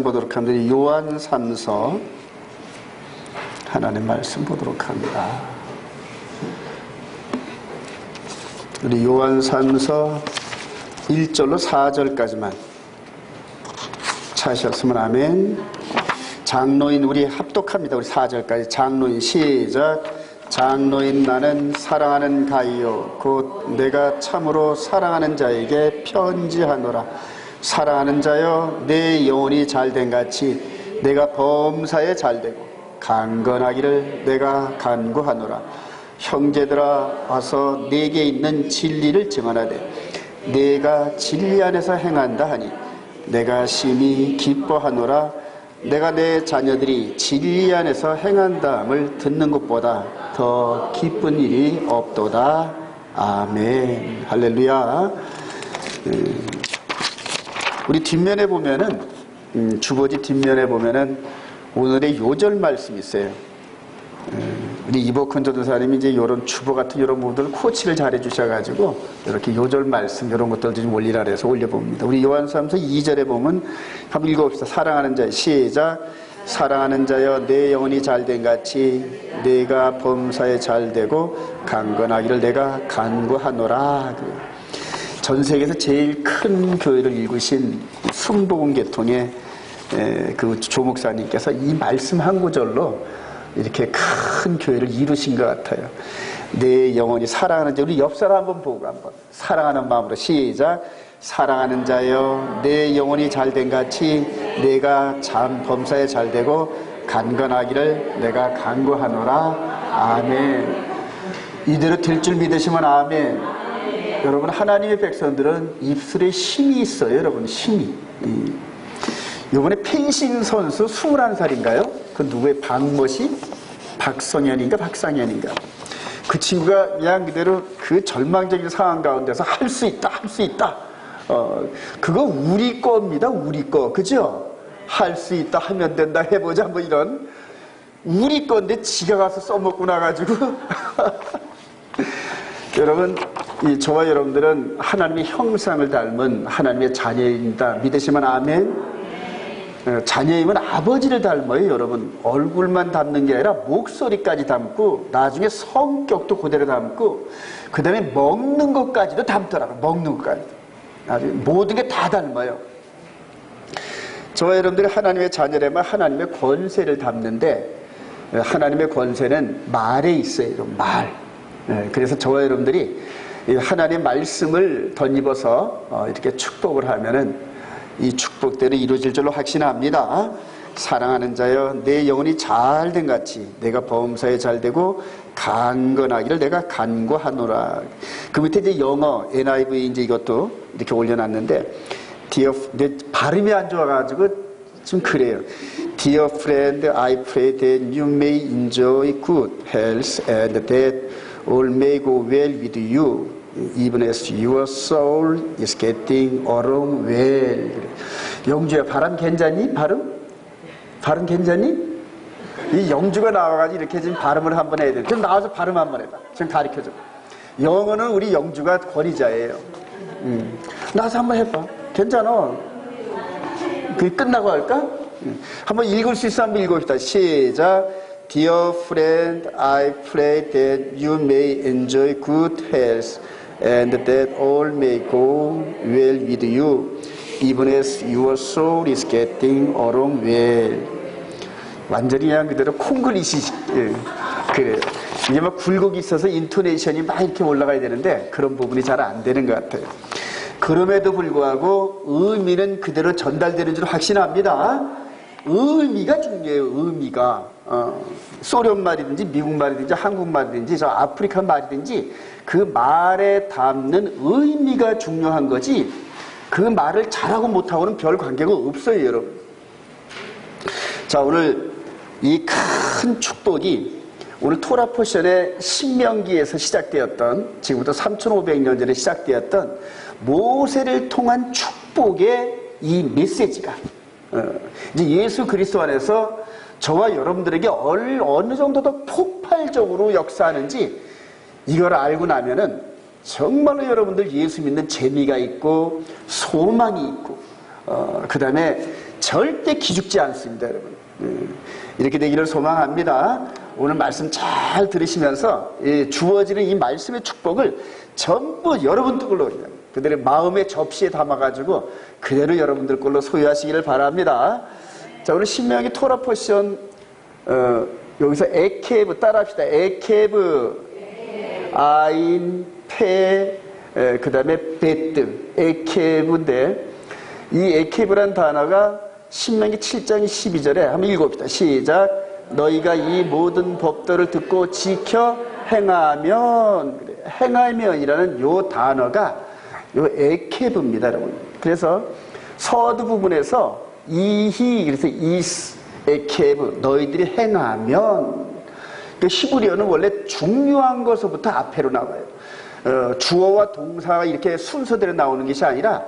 보도록 합니다. 요한 3서 하나님 말씀 보도록 합니다. 우리 요한 3서 1절로 4절까지만 찾으셨으면 아멘. 장로인 우리 합독합니다. 우리 4절까지. 장로인 시작. 장로인 나는 사랑하는 가이요 곧 내가 참으로 사랑하는 자에게 편지하노라. 사랑하는 자여 내 영혼이 잘된 같이 내가 범사에 잘되고 강건하기를 내가 간구하노라. 형제들아 와서 내게 있는 진리를 증언하되 내가 진리 안에서 행한다 하니 내가 심히 기뻐하노라. 내가 내 자녀들이 진리 안에서 행한다함을 듣는 것보다 더 기쁜 일이 없도다. 아멘. 할렐루야. 우리 뒷면에 보면은 주보지 뒷면에 보면은 오늘의 요절 말씀이 있어요. 우리 이복훈 전도사님이 이제 이런 주보 같은 이런 부분들 코치를 잘 해주셔가지고 이렇게 요절 말씀 이런 것들 좀 올리라 그래서 올려봅니다. 우리 요한삼서 2절에 보면 한번 읽어봅시다. 사랑하는 자 시작. 사랑하는 자여 내 영혼이 잘된 같이 내가 범사에 잘되고 강건하기를 내가 간구하노라. 전 세계에서 제일 큰 교회를 일구신 순복음 계통의 그 조목사님께서 이 말씀 한 구절로 이렇게 큰 교회를 이루신 것 같아요. 내 영혼이 사랑하는 자, 우리 옆 사람 한번 보고 한번 사랑하는 마음으로 시작. 사랑하는 자여 내 영혼이 잘된 같이 내가 참 범사에 잘되고 간건하기를 내가 간구하노라. 아멘. 이대로 될 줄 믿으시면 아멘. 여러분 하나님의 백성들은 입술에 힘이 있어요. 여러분 힘이. 이번에 펜싱 선수 21살인가요? 그 누구의 박모시? 박성현인가 박상현인가? 그 친구가 그냥 그대로 그 절망적인 상황 가운데서 할 수 있다, 할 수 있다. 그거 우리 거입니다. 우리 거. 그죠? 할 수 있다, 하면 된다, 해보자. 뭐 이런. 우리 건데 지가 가서 써먹고 나가지고. 여러분, 저와 여러분들은 하나님의 형상을 닮은 하나님의 자녀입니다. 믿으시면 아멘. 자녀이면 아버지를 닮아요. 여러분 얼굴만 닮는 게 아니라 목소리까지 닮고 나중에 성격도 그대로 닮고 그 다음에 먹는 것까지도 닮더라고요. 먹는 것까지도 모든 게 다 닮아요. 저와 여러분들이 하나님의 자녀라면 하나님의 권세를 닮는데 하나님의 권세는 말에 있어요. 말. 그래서 저와 여러분들이 하나님의 말씀을 덧입어서 이렇게 축복을 하면은 이 축복대로 이루어질 줄로 확신합니다. 사랑하는 자여 내 영혼이 잘된 같이 내가 범사에 잘되고 강건하기를 내가 간구하노라. 그 밑에 이제 영어 NIV 이제 이것도 이렇게 올려놨는데 내 발음이 안 좋아가지고 좀 그래요. Dear friend, I pray that you may enjoy good health and that all may go well with you. Even as your soul is getting along well. 영주야 발음 괜찮니? 발음 괜찮니? 이 영주가 나와가지고 이렇게 지금 발음을 한번 해야 돼. 좀 나와서 발음 한번 해봐. 지금 가르쳐줘. 영어는 우리 영주가 권위자예요. 나와서 한번 해봐. 괜찮아. 그게 끝나고 할까? 한번 읽을 수 있어 한번 읽어봅시다. 시작. Dear friend, I pray that you may enjoy good health and that all may go well with you, even as your soul is getting along well. 완전히 그냥 그대로 콩글리시. 그래요. 이게 막 굴곡이 있어서 인토네이션이 막 이렇게 올라가야 되는데 그런 부분이 잘 안 되는 것 같아요. 그럼에도 불구하고 의미는 그대로 전달되는 줄 확신합니다. 의미가 중요해요. 의미가. 소련 말이든지 미국 말이든지 한국 말이든지 저 아프리카 말이든지 그 말에 담는 의미가 중요한 거지 그 말을 잘하고 못하고는 별 관계가 없어요. 여러분. 자, 오늘 이 큰 축복이 오늘 토라 포션의 신명기에서 시작되었던 지금부터 3500년 전에 시작되었던 모세를 통한 축복의 이 메시지가 이제 예수 그리스도 안에서 저와 여러분들에게 어느 정도 더 폭발적으로 역사하는지 이걸 알고 나면은 정말로 여러분들 예수 믿는 재미가 있고 소망이 있고 그 다음에 절대 기죽지 않습니다, 여러분. 이렇게 되기를 소망합니다. 오늘 말씀 잘 들으시면서 주어지는 이 말씀의 축복을 전부 여러분들 걸로 그들의 마음의 접시에 담아가지고 그대로 여러분들 걸로 소유하시기를 바랍니다. 자, 오늘 신명기 토라 포션 여기서 에케브 따라합시다. 에케브, 아인, 페, 그 다음에 베트, 에케브인데 이 에케브란 단어가 신명기 7장 12절에 한번 읽어봅시다. 시작. 너희가 이 모든 법도를 듣고 지켜 행하면, 행하면이라는 요 단어가 요 에케브입니다, 여러분. 그래서 서두 부분에서 이히, 그래서 이스, 에케브, 너희들이 행하면, 그 히브리어는 원래 중요한 것부터 앞에로 나와요. 주어와 동사가 이렇게 순서대로 나오는 것이 아니라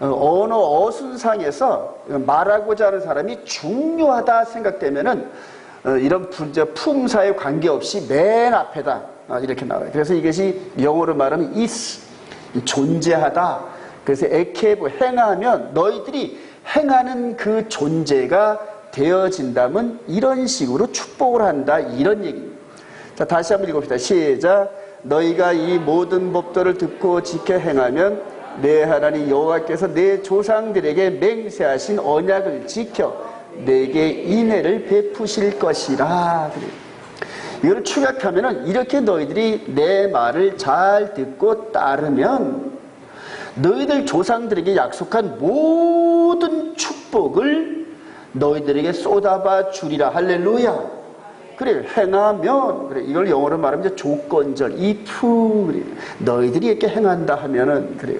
언어 어순상에서 말하고자 하는 사람이 중요하다 생각되면은 이런 품사에 관계없이 맨 앞에다 이렇게 나와요. 그래서 이것이 영어로 말하면 is, 존재하다. 그래서 에케브, 행하면 너희들이 행하는 그 존재가 되어진다면 이런 식으로 축복을 한다, 이런 얘기입니다. 자, 다시 한번 읽어봅시다. 시작. 너희가 이 모든 법도를 듣고 지켜 행하면 내 하나님 여호와께서 내 조상들에게 맹세하신 언약을 지켜 내게 인애를 베푸실 것이라. 그래요. 이걸 축약하면은 이렇게 너희들이 내 말을 잘 듣고 따르면 너희들 조상들에게 약속한 모든 축복을 너희들에게 쏟아봐 주리라. 할렐루야. 그래, 행하면, 그래, 이걸 영어로 말하면 이제 조건절, if, 그래. 너희들이 이렇게 행한다 하면은, 그래요.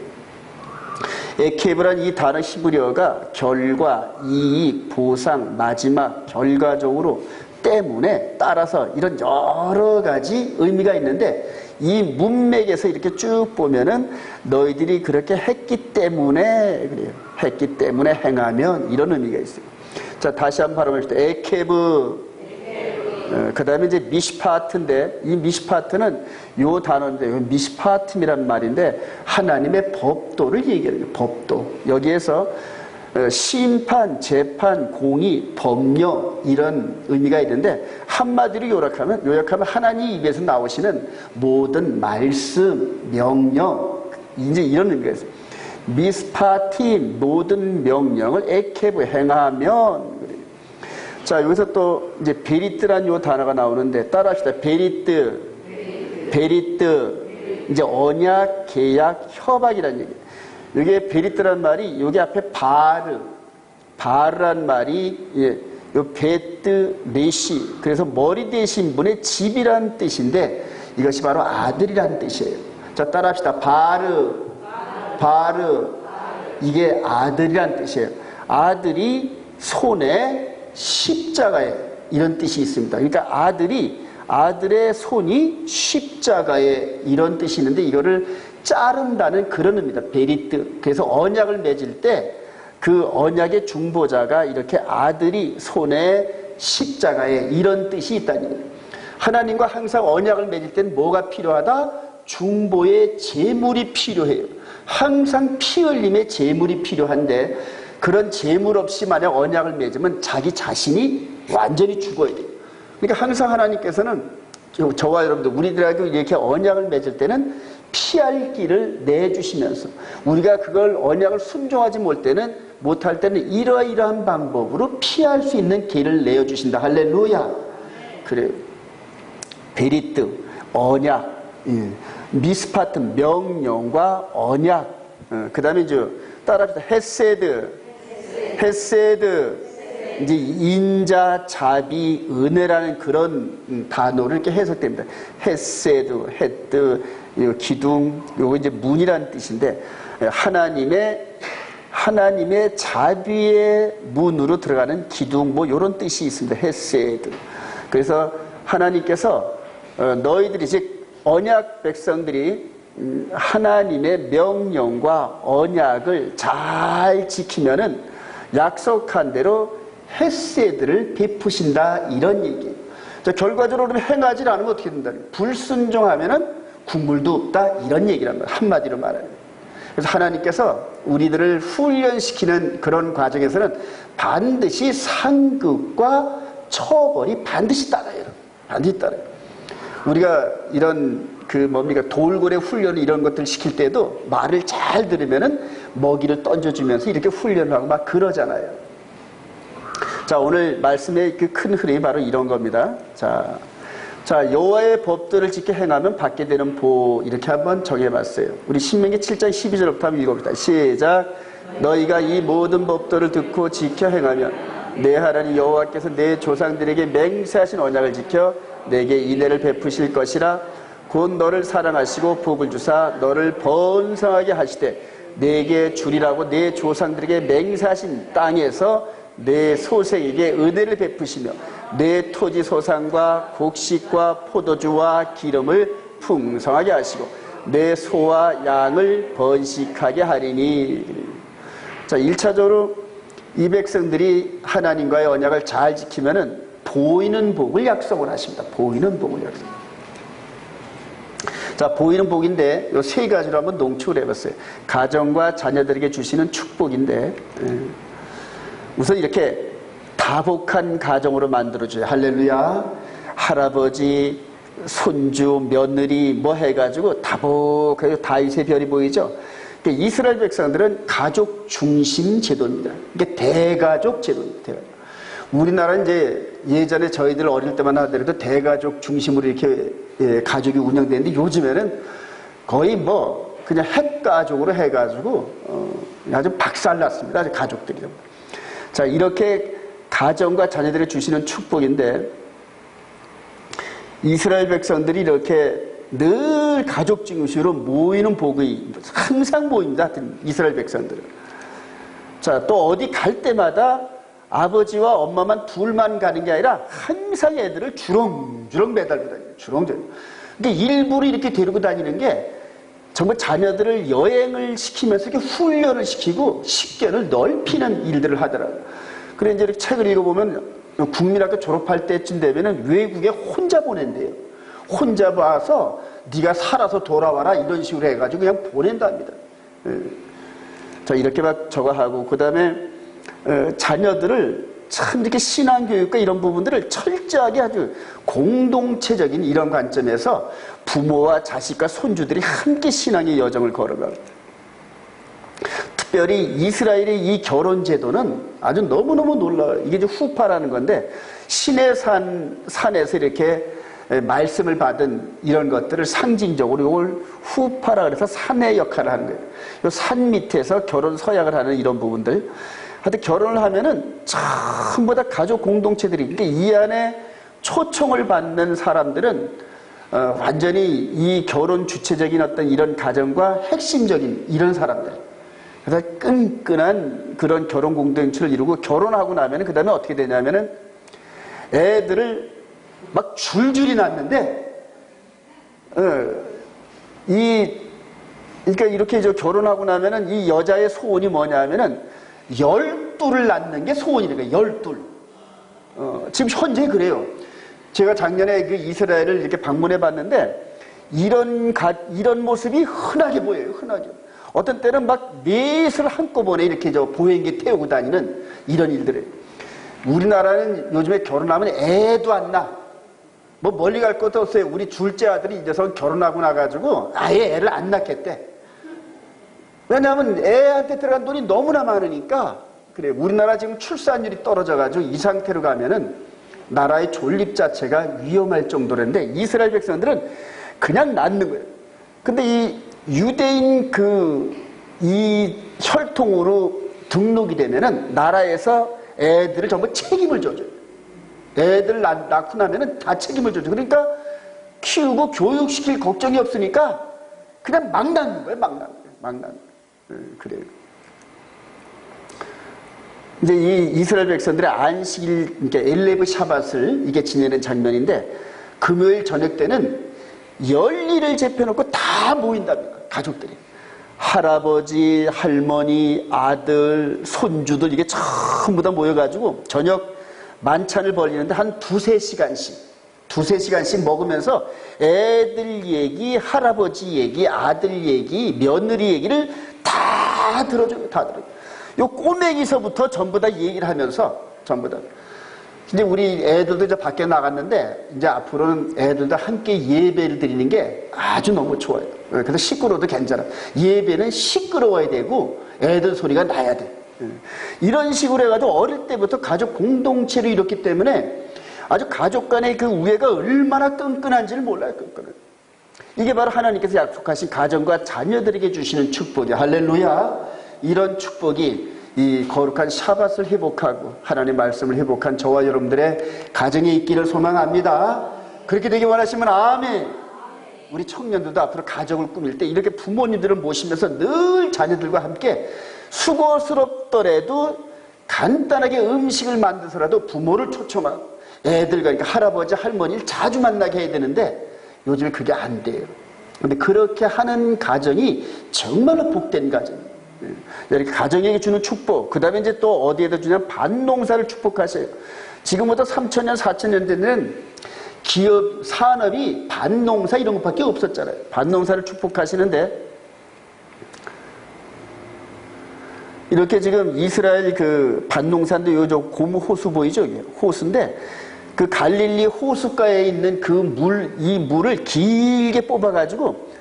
에케브란 이 단어 히브리어가 결과, 이익, 보상, 마지막, 결과적으로 때문에 따라서 이런 여러 가지 의미가 있는데 이 문맥에서 이렇게 쭉 보면은 너희들이 그렇게 했기 때문에, 그래요. 했기 때문에 행하면 이런 의미가 있어요. 자, 다시 한번 발음해봅시다. 에케브. 그 다음에 이제 미시파트인데, 이 미시파트는 요 단어인데, 요 미시파트이란 말인데, 하나님의 법도를 얘기하는 거예요. 법도. 여기에서 심판, 재판, 공의, 법령, 이런 의미가 있는데, 한마디로 요약하면 하나님 입에서 나오시는 모든 말씀, 명령, 이제 이런 의미가 있어요. 미스파티, 모든 명령을 에케브, 행하면, 자, 여기서 또 이제 베리트란 요 단어가 나오는데 따라합시다. 베리트, 이제 언약, 계약, 협약이라는 얘기예요. 이게 베리트란 말이 여기 앞에 바르란 말이 요 베트 메시, 그래서 머리 대신 분의 집이란 뜻인데 이것이 바로 아들이란 뜻이에요. 자, 따라합시다. 바르, 이게 아들이란 뜻이에요. 아들이 손에 십자가에, 이런 뜻이 있습니다. 그러니까 아들의 손이 십자가에, 이런 뜻이 있는데 이거를 자른다는 그런 의미입니다. 베리트. 그래서 언약을 맺을 때 그 언약의 중보자가 이렇게 아들이 손에 십자가에, 이런 뜻이 있다는 거예요. 하나님과 항상 언약을 맺을 때는 뭐가 필요하다? 중보의 제물이 필요해요. 항상 피 흘림의 제물이 필요한데 그런 제물 없이 만약 언약을 맺으면 자기 자신이 완전히 죽어야 돼요. 그러니까 항상 하나님께서는 저와 여러분들, 우리들하고 이렇게 언약을 맺을 때는 피할 길을 내주시면서 우리가 그걸 언약을 순종하지 못할 때는 이러이러한 방법으로 피할 수 있는 길을 내어주신다. 할렐루야. 그래요. 베리트, 언약, 미스파트, 명령과 언약, 그 다음에 이제 따라합시다. 헤세드, 이제 인자, 자비, 은혜라는 그런 단어를 이렇게 해석됩니다. 헤세드, 헤드, 기둥, 요거 이제 문이라는 뜻인데 하나님의 자비의 문으로 들어가는 기둥, 뭐 요런 뜻이 있습니다. 헤세드. 그래서 하나님께서 너희들이 즉 언약 백성들이 하나님의 명령과 언약을 잘 지키면은 약속한 대로 헤세드를 베푸신다, 이런 얘기예요. 자, 결과적으로 행하지 않으면 어떻게 된다? 불순종하면은 국물도 없다, 이런 얘기란 말이에요. 한마디로 말하면. 그래서 하나님께서 우리들을 훈련시키는 그런 과정에서는 반드시 상급과 처벌이 반드시 따라요. 반드시 따라요. 우리가 이런 돌고래 훈련 이런 것들 시킬 때도 말을 잘 들으면은 먹이를 던져주면서 이렇게 훈련을 하고 막 그러잖아요. 자, 오늘 말씀의 그 큰 흐름이 바로 이런 겁니다. 자, 여호와의 법도를 지켜 행하면 받게 되는 보, 이렇게 한번 정해봤어요. 우리 신명기 7장 12절부터 한번 읽어봅시다. 시작. 너희가 이 모든 법도를 듣고 지켜 행하면 내 하나님 여호와께서 내 조상들에게 맹세하신 언약을 지켜 내게 인애를 베푸실 것이라. 곧 너를 사랑하시고 복을 주사 너를 번성하게 하시되 내게 주리라고 내 조상들에게 맹세하신 땅에서 내 소생에게 은혜를 베푸시며 내 토지 소산과 곡식과 포도주와 기름을 풍성하게 하시고 내 소와 양을 번식하게 하리니. 자, 1차적으로 이 백성들이 하나님과의 언약을 잘 지키면은 보이는 복을 약속을 하십니다. 보이는 복을 약속. 자, 보이는 복인데 요 세 가지로 한번 농축을 해봤어요. 가정과 자녀들에게 주시는 축복인데, 우선 이렇게 다복한 가정으로 만들어줘요. 할렐루야. 할아버지, 손주, 며느리 뭐 해가지고 다복하게 다윗의 별이 보이죠. 이스라엘 백성들은 가족 중심 제도입니다. 이게 대가족 제도입니다. 대가족. 우리나라는 이제 예전에 저희들 어릴 때만 하더라도 대가족 중심으로 이렇게 가족이 운영되는데 요즘에는 거의 뭐 그냥 핵가족으로 해가지고 아주 박살났습니다. 가족들이. 자, 이렇게 가정과 자녀들이 주시는 축복인데 이스라엘 백성들이 이렇게 늘 가족 중심으로 모이는 복이 항상 모입니다. 하여튼 이스라엘 백성들은. 자, 또 어디 갈 때마다 아버지와 엄마만 둘만 가는 게 아니라 항상 애들을 주렁주렁 매달고 다녀요. 주렁주렁. 근데 일부러 이렇게 데리고 다니는 게 정말 자녀들을 여행을 시키면서 이렇게 훈련을 시키고 식견을 넓히는 일들을 하더라고요. 그래 이제 이렇게 책을 읽어보면 국민학교 졸업할 때쯤 되면은 외국에 혼자 보낸대요. 혼자 봐서 네가 살아서 돌아와라 이런 식으로 해가지고 그냥 보낸답니다. 자, 이렇게 막 저거 하고 그 다음에 자녀들을 참 이렇게 신앙교육과 이런 부분들을 철저하게 아주 공동체적인 이런 관점에서 부모와 자식과 손주들이 함께 신앙의 여정을 걸어가고, 특별히 이스라엘의 이 결혼 제도는 아주 너무너무 놀라워요. 이게 이제 후파라는 건데 신의 산에서 이렇게 말씀을 받은 이런 것들을 상징적으로 이걸 후파라 그래서 산의 역할을 하는 거예요. 이 산 밑에서 결혼 서약을 하는 이런 부분들. 하여튼 결혼을 하면은 전부 다 가족 공동체들이, 그러니까 이 안에 초청을 받는 사람들은 완전히 이 결혼 주체적인 어떤 이런 가정과 핵심적인 이런 사람들. 그래서 끈끈한 그런 결혼 공동체를 이루고 결혼하고 나면은 그 다음에 어떻게 되냐면은 애들을 막 줄줄이 낳는데, 그러니까 이렇게 결혼하고 나면은 이 여자의 소원이 뭐냐면은 12을 낳는 게 소원이래요. 12. 지금 현재 그래요. 제가 작년에 그 이스라엘을 이렇게 방문해 봤는데 이런 모습이 흔하게 보여요. 흔하게. 어떤 때는 막 넷을 한꺼번에 이렇게 보행기 태우고 다니는 이런 일들을. 우리나라는 요즘에 결혼하면 애도 안 낳아. 뭐 멀리 갈 것도 없어요. 우리 둘째 아들이 이제서 결혼하고 나가지고 아예 애를 안 낳겠대. 왜냐하면 애한테 들어간 돈이 너무나 많으니까. 그래, 우리나라 지금 출산율이 떨어져가지고 이 상태로 가면은 나라의 존립 자체가 위험할 정도인데 이스라엘 백성들은 그냥 낳는 거예요. 근데 이 유대인 이 혈통으로 등록이 되면은 나라에서 애들을 전부 책임을 져줘요. 애들 낳고 나면은 다 책임을 져줘. 그러니까 키우고 교육시킬 걱정이 없으니까 그냥 막 낳는 거예요. 막 낳는 거예요. 막 낳는 거예요. 그래요. 이제 이 이스라엘 백성들의 안식일, 그러니까 엘레브 샤밧을 이게 지내는 장면인데 금요일 저녁 때는 열일을 제펴놓고 다 모인답니다. 가족들이. 할아버지, 할머니, 아들, 손주들 이게 전부 다 모여가지고 저녁 만찬을 벌이는데 한 두세 시간씩 먹으면서 애들 얘기, 할아버지 얘기, 아들 얘기, 며느리 얘기를 다 다 들어줘요. 다 들어줘요. 요 꼬맹이서부터 전부 다 얘기를 하면서 전부 다. 근데 우리 애들도 이제 밖에 나갔는데 이제 앞으로는 애들도 함께 예배를 드리는 게 아주 너무 좋아요. 그래서 시끄러워도 괜찮아. 예배는 시끄러워야 되고 애들 소리가 나야 돼. 이런 식으로 해가지고 어릴 때부터 가족 공동체로 이뤘기 때문에 아주 가족 간의 그 우애가 얼마나 끈끈한지를 몰라요. 끈끈한. 이게 바로 하나님께서 약속하신 가정과 자녀들에게 주시는 축복이에요. 할렐루야. 이런 축복이 이 거룩한 샤밧을 회복하고 하나님의 말씀을 회복한 저와 여러분들의 가정에 있기를 소망합니다. 그렇게 되기 원하시면 아멘. 우리 청년들도 앞으로 가정을 꾸밀 때 이렇게 부모님들을 모시면서 늘 자녀들과 함께 수고스럽더라도 간단하게 음식을 만들어서라도 부모를 초청하고 애들과 그러니까 할아버지 할머니를 자주 만나게 해야 되는데 요즘에 그게 안 돼요. 그런데 그렇게 하는 가정이 정말로 복된 가정이에요. 이렇게 가정에게 주는 축복, 그 다음에 이제 또 어디에다 주냐면 밭농사를 축복하세요. 지금부터 3,000년, 4,000년 전에는 기업, 산업이 밭농사 이런 것밖에 없었잖아요. 밭농사를 축복하시는데 이렇게 지금 이스라엘 그 밭농사인데 요즘 고무 호수 보이죠? 호수인데 그 갈릴리 호숫가에 있는 그 이 물을 길게 뽑아가지고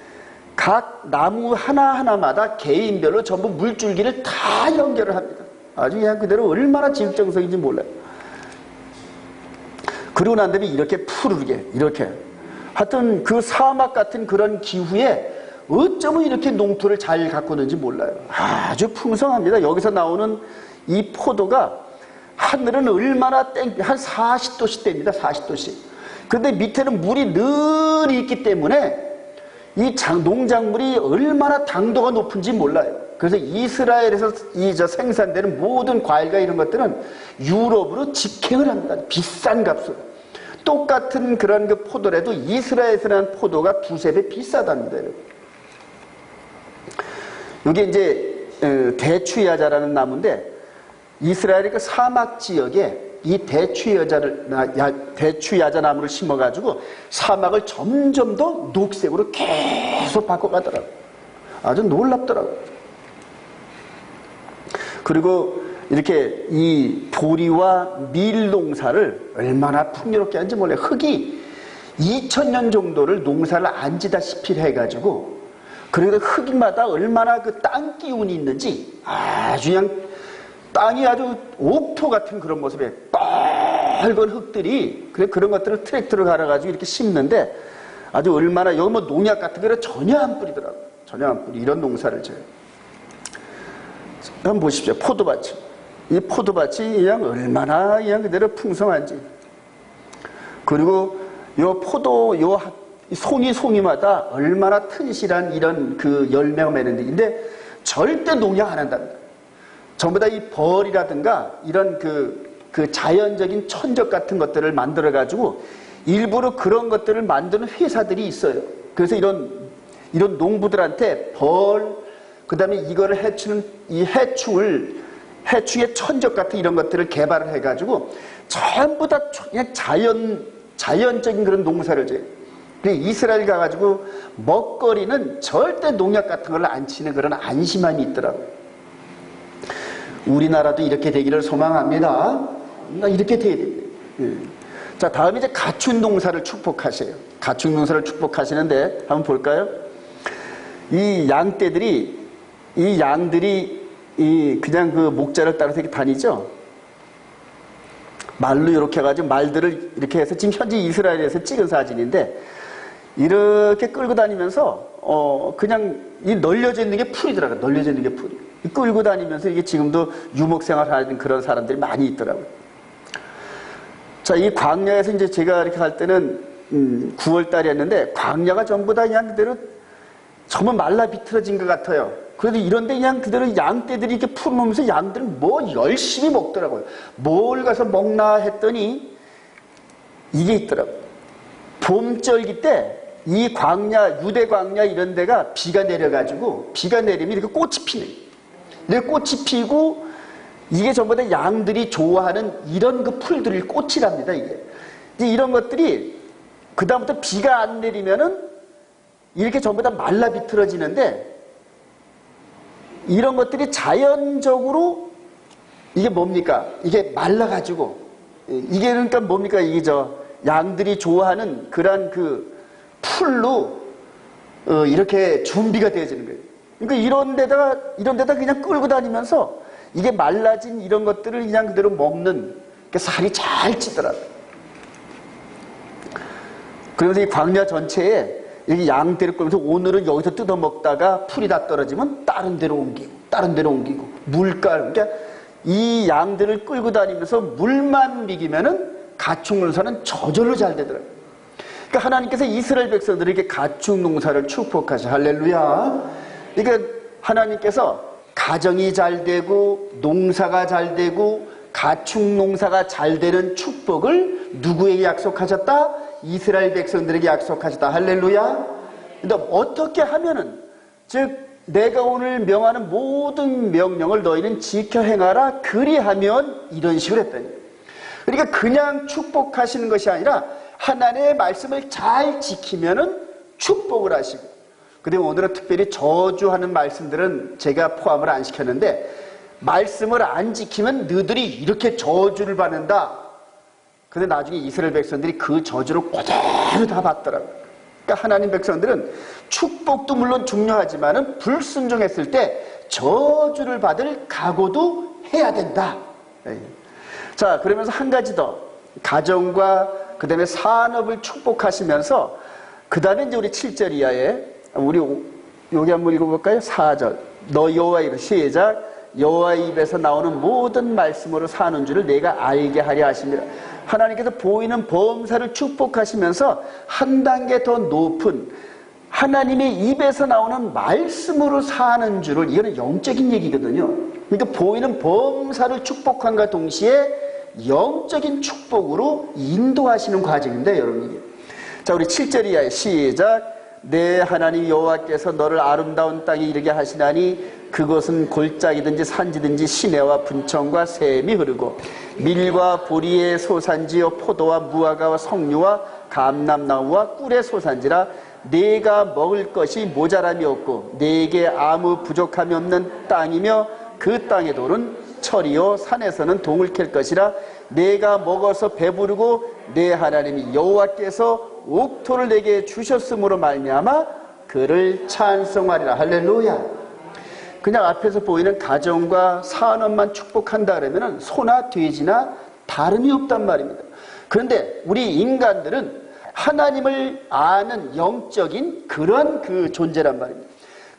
각 나무 하나하나마다 개인별로 전부 물줄기를 다 연결을 합니다. 아주 그냥 그대로 얼마나 지극정성인지 몰라요. 그러고 난 다음에 이렇게 푸르게 이렇게 하여튼 그 사막 같은 그런 기후에 어쩌면 이렇게 농토를 잘 가꾸는지 몰라요. 아주 풍성합니다. 여기서 나오는 이 포도가 하늘은 얼마나 한 40도씩 됩니다. 40도씩. 그런데 밑에는 물이 늘 있기 때문에 이 농작물이 얼마나 당도가 높은지 몰라요. 그래서 이스라엘에서 생산되는 모든 과일과 이런 것들은 유럽으로 직행을 합니다. 비싼 값으로. 똑같은 그런 그 포도라도 이스라엘에서 난 포도가 두세 배 비싸답니다. 이게 이제 대추야자라는 나무인데 이스라엘의 그 사막 지역에 이 대추야자 나무를 심어가지고 사막을 점점 더 녹색으로 계속 바꿔가더라고요. 아주 놀랍더라고요. 그리고 이렇게 이 보리와 밀 농사를 얼마나 풍요롭게 하는지 몰라요. 흙이 2000년 정도를 농사를 안 지다시피 해가지고 그래도 흙마다 얼마나 그 땅 기운이 있는지 아주 그냥 땅이 아주 옥토 같은 그런 모습에 빨간 흙들이 그런 것들을 트랙터로 갈아가지고 이렇게 심는데 아주 얼마나 여기 뭐 농약 같은 거를 전혀 안 뿌리더라고요. 전혀 안 뿌리. 이런 농사를 져요. 한번 보십시오. 포도밭이. 이 포도밭이 그냥 얼마나 그냥 그대로 풍성한지. 그리고 요 포도 요 송이마다 얼마나 튼실한 이런 그 열매가 맺는데 근데 절대 농약 안 한답니다. 전부 다 이 벌이라든가 이런 그 자연적인 천적 같은 것들을 만들어가지고 일부러 그런 것들을 만드는 회사들이 있어요. 그래서 이런 농부들한테 그 다음에 이거를 해치는 이 해충의 천적 같은 이런 것들을 개발을 해가지고 전부 다 그냥 자연적인 그런 농사를 져요. 이스라엘 가가지고 먹거리는 절대 농약 같은 걸 안 치는 그런 안심함이 있더라고요. 우리나라도 이렇게 되기를 소망합니다. 이렇게 돼야 됩니다. 자, 다음에 이제 가축 농사를 축복하세요. 가축 농사를 축복하시는데 한번 볼까요? 이 양들이 그냥 그 목자를 따라서 이렇게 다니죠. 말로 이렇게 해가지고 말들을 이렇게 해서 지금 현재 이스라엘에서 찍은 사진인데 이렇게 끌고 다니면서 그냥 이 널려져 있는 게 풀이더라고요. 널려져 있는 게 풀이. 끌고 다니면서 이게 지금도 유목생활 하는 그런 사람들이 많이 있더라고요. 자, 이 광야에서 이제 제가 이렇게 갈 때는 9월 달이었는데 광야가 전부 다 그냥 그대로 정말 말라 비틀어진 것 같아요. 그래도 이런데 그냥 그대로 양떼들이 이렇게 풀어놓으면서 양들은 뭐 열심히 먹더라고요. 뭘 가서 먹나 했더니 이게 있더라고요. 봄절기 때 이 광야, 유대 광야 이런 데가 비가 내려가지고 비가 내리면 이렇게 꽃이 피네. 이렇게 꽃이 피고 이게 전부 다 양들이 좋아하는 이런 그 풀들이 꽃이랍니다. 이게 이제 이런 것들이 그 다음부터 비가 안 내리면은 이렇게 전부 다 말라 비틀어지는데 이런 것들이 자연적으로 이게 뭡니까? 이게 말라가지고 이게 그러니까 뭡니까? 이게 양들이 좋아하는 그런 그 풀로 이렇게 준비가 되어지는 거예요. 그러니까 이런 데다 그냥 끌고 다니면서 이게 말라진 이런 것들을 그냥 그대로 먹는, 그러니까 살이 잘 찌더라고요. 그러면서 이 광야 전체에 여기 양떼를 끌면서 오늘은 여기서 뜯어 먹다가 풀이 다 떨어지면 다른 데로 옮기고 물가를, 그러니까 이 양들을 끌고 다니면서 물만 먹이면은 가축 농사는 저절로 잘 되더라고요. 그러니까 하나님께서 이스라엘 백성들에게 가축 농사를 축복하셔. 할렐루야. 그러니까 하나님께서 가정이 잘 되고 농사가 잘 되고 가축 농사가 잘 되는 축복을 누구에게 약속하셨다? 이스라엘 백성들에게 약속하셨다. 할렐루야. 근데 어떻게 하면은, 즉 내가 오늘 명하는 모든 명령을 너희는 지켜 행하라, 그리하면, 이런 식으로 했다니. 그러니까 그냥 축복하시는 것이 아니라 하나님의 말씀을 잘 지키면은 축복을 하시고, 근데 오늘은 특별히 저주하는 말씀들은 제가 포함을 안 시켰는데, 말씀을 안 지키면 너희들이 이렇게 저주를 받는다. 근데 나중에 이스라엘 백성들이 그 저주를 그대로 다 받더라고요. 그러니까 하나님 백성들은 축복도 물론 중요하지만은 불순종했을 때 저주를 받을 각오도 해야 된다. 자, 그러면서 한 가지 더, 가정과 그 다음에 산업을 축복하시면서, 그 다음에 이제 우리 7절 이하에 우리 여기 한번 읽어볼까요? 4절. 너 여호와의 입, 시작. 여호와의 입에서 나오는 모든 말씀으로 사는 줄을 내가 알게 하려 하십니다. 하나님께서 보이는 범사를 축복하시면서 한 단계 더 높은 하나님의 입에서 나오는 말씀으로 사는 줄을, 이거는 영적인 얘기거든요. 그러니까 보이는 범사를 축복함과 동시에 영적인 축복으로 인도하시는 과정인데, 여러분. 자, 우리 7절 이하에 시작. 내 하나님 여호와께서 너를 아름다운 땅에 이르게 하시나니 그것은 골짜기든지 산지든지 시내와 분청과 샘이 흐르고 밀과 보리의 소산지요 포도와 무화과와 석류와 감람나무와 꿀의 소산지라. 네가 먹을 것이 모자람이 없고 네게 아무 부족함이 없는 땅이며 그 땅의 돌은 철이요 산에서는 동을 캘 것이라. 네가 먹어서 배부르고 내 하나님이 여호와께서 옥토를 내게 주셨으므로 말미암아 그를 찬송하리라. 할렐루야. 그냥 앞에서 보이는 가정과 산업만 축복한다 그러면은 소나 돼지나 다름이 없단 말입니다. 그런데 우리 인간들은 하나님을 아는 영적인 그런 그 존재란 말입니다.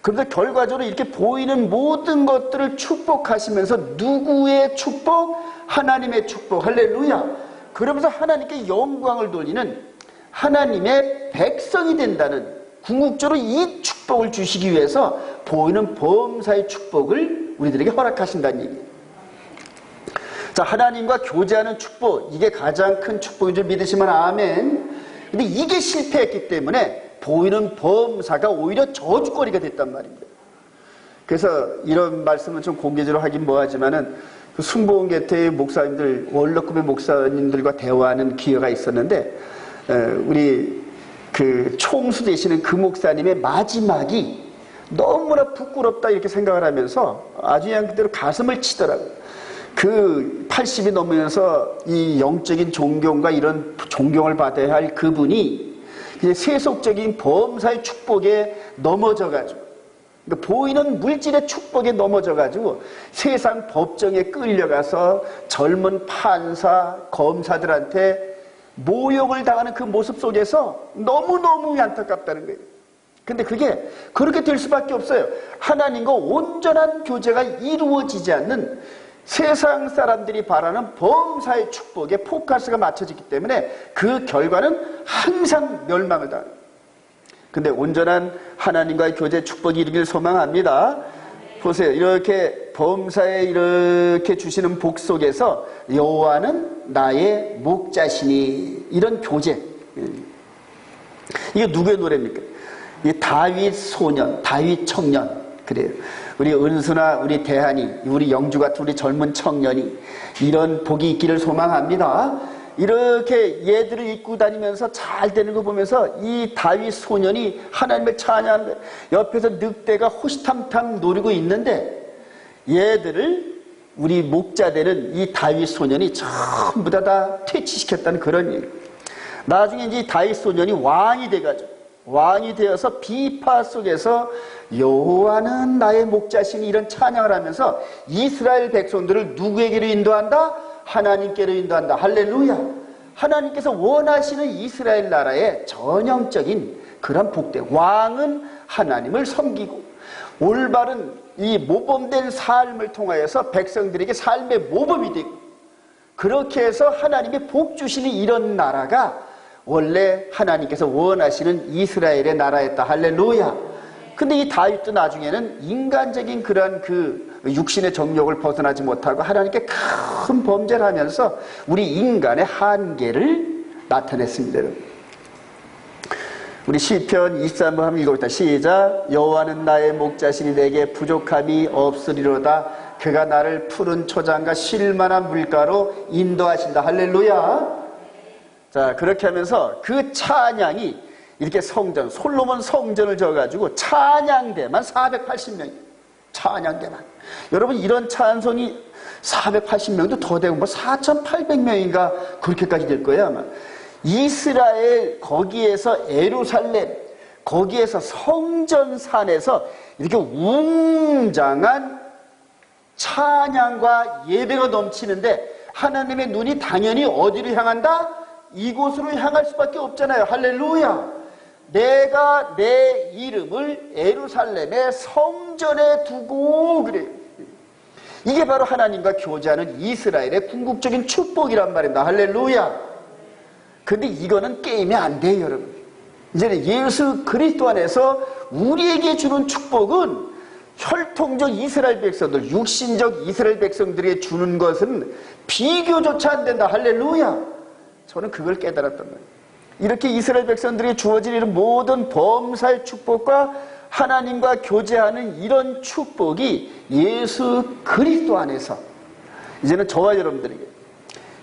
그런데 결과적으로 이렇게 보이는 모든 것들을 축복하시면서 누구의 축복? 하나님의 축복. 할렐루야. 그러면서 하나님께 영광을 돌리는 하나님의 백성이 된다는, 궁극적으로 이 축복을 주시기 위해서 보이는 범사의 축복을 우리들에게 허락하신다는 얘기예요. 자, 하나님과 교제하는 축복, 이게 가장 큰 축복인 줄 믿으시면 아멘. 근데 이게 실패했기 때문에 보이는 범사가 오히려 저주거리가 됐단 말입니다. 그래서 이런 말씀은 좀 공개적으로 하긴 뭐하지만은 그 순복음교회의 목사님들, 원로급의 목사님들과 대화하는 기회가 있었는데, 우리 그 총수 되시는 그 목사님의 마지막이 너무나 부끄럽다 이렇게 생각을 하면서 아주 그냥 그대로 가슴을 치더라고요. 그 80이 넘으면서 이 영적인 존경과 이런 존경을 받아야 할 그분이 세속적인 범사의 축복에 넘어져가지고, 그러니까 보이는 물질의 축복에 넘어져가지고 세상 법정에 끌려가서 젊은 판사, 검사들한테 모욕을 당하는 그 모습 속에서 너무너무 안타깝다는 거예요. 근데 그게 그렇게 될 수밖에 없어요. 하나님과 온전한 교제가 이루어지지 않는 세상 사람들이 바라는 범사의 축복에 포커스가 맞춰지기 때문에 그 결과는 항상 멸망을 당합니다. 근데 온전한 하나님과의 교제 축복이 이루길 소망합니다. 보세요. 이렇게 범사에 이렇게 주시는 복 속에서 여호와는 나의 목자시니, 이런 교제. 이게 누구의 노래입니까? 이게 다윗 소년, 다윗 청년. 그래요. 우리 은수나 우리 대한이, 우리 영주 같은 우리 젊은 청년이 이런 복이 있기를 소망합니다. 이렇게 얘들을 입고 다니면서 잘 되는 거 보면서 이 다윗 소년이 하나님을 찬양하는 거예요. 옆에서 늑대가 호시탐탐 노리고 있는데 얘들을 우리 목자 되는 이 다윗 소년이 전부 다 퇴치시켰다는 그런 얘기. 나중에 이제 다윗 소년이 왕이 돼가지고 왕이 되어서 비파 속에서 여호와는 나의 목자시니 이런 찬양을 하면서 이스라엘 백성들을 누구에게로 인도한다? 하나님께로 인도한다. 할렐루야. 하나님께서 원하시는 이스라엘 나라의 전형적인 그런 복된 왕은 하나님을 섬기고 올바른 이 모범된 삶을 통하여서 백성들에게 삶의 모범이 되고 그렇게 해서 하나님의 복 주시는 이런 나라가 원래 하나님께서 원하시는 이스라엘의 나라였다. 할렐루야. 근데 이 다윗도 나중에는 인간적인 그런 그 육신의 정욕을 벗어나지 못하고 하나님께 큰 범죄를 하면서 우리 인간의 한계를 나타냈습니다. 우리 시편 23번 한번 읽어봅시다. 시작. 여호와는 나의 목자시니 내게 부족함이 없으리로다. 그가 나를 푸른 초장과 쉴만한 물가로 인도하신다. 할렐루야. 자, 그렇게 하면서 그 찬양이 이렇게 성전, 솔로몬 성전을 져가지고 찬양대만 480명. 찬양대만. 여러분, 이런 찬송이 480명도 더 되고 뭐 4,800명인가 그렇게까지 될 거예요, 아마. 이스라엘, 거기에서 예루살렘, 거기에서 성전산에서 이렇게 웅장한 찬양과 예배가 넘치는데 하나님의 눈이 당연히 어디로 향한다? 이곳으로 향할 수밖에 없잖아요. 할렐루야. 내가 내 이름을 예루살렘의 성전에 두고 그래요. 이게 바로 하나님과 교제하는 이스라엘의 궁극적인 축복이란 말입니다. 할렐루야. 근데 이거는 게임이 안 돼요, 여러분. 이제는 예수 그리스도 안에서 우리에게 주는 축복은 혈통적 이스라엘 백성들, 육신적 이스라엘 백성들에게 주는 것은 비교조차 안 된다. 할렐루야. 저는 그걸 깨달았단 말이에요. 이렇게 이스라엘 백성들에게 주어진 이런 모든 범사의 축복과 하나님과 교제하는 이런 축복이 예수 그리스도 안에서 이제는 저와 여러분들에게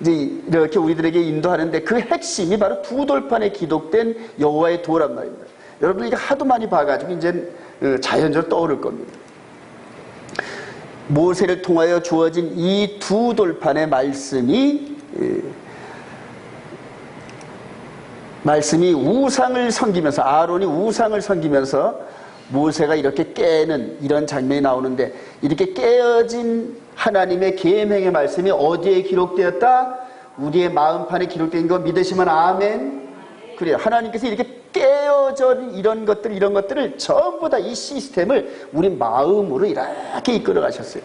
이제 이렇게 우리들에게 인도하는데 그 핵심이 바로 두 돌판에 기록된 여호와의 도란 말입니다. 여러분 이게 하도 많이 봐가지고 이제 자연적으로 떠오를 겁니다. 모세를 통하여 주어진 이 두 돌판의 말씀이 우상을 섬기면서 아론이 우상을 섬기면서 모세가 이렇게 깨는 이런 장면이 나오는데 이렇게 깨어진 하나님의 계명의 말씀이 어디에 기록되었다? 우리의 마음판에 기록된 거 믿으시면 아멘. 그래요. 하나님께서 이렇게 깨어진 이런 것들을 전부 다 이 시스템을 우리 마음으로 이렇게 이끌어 가셨어요.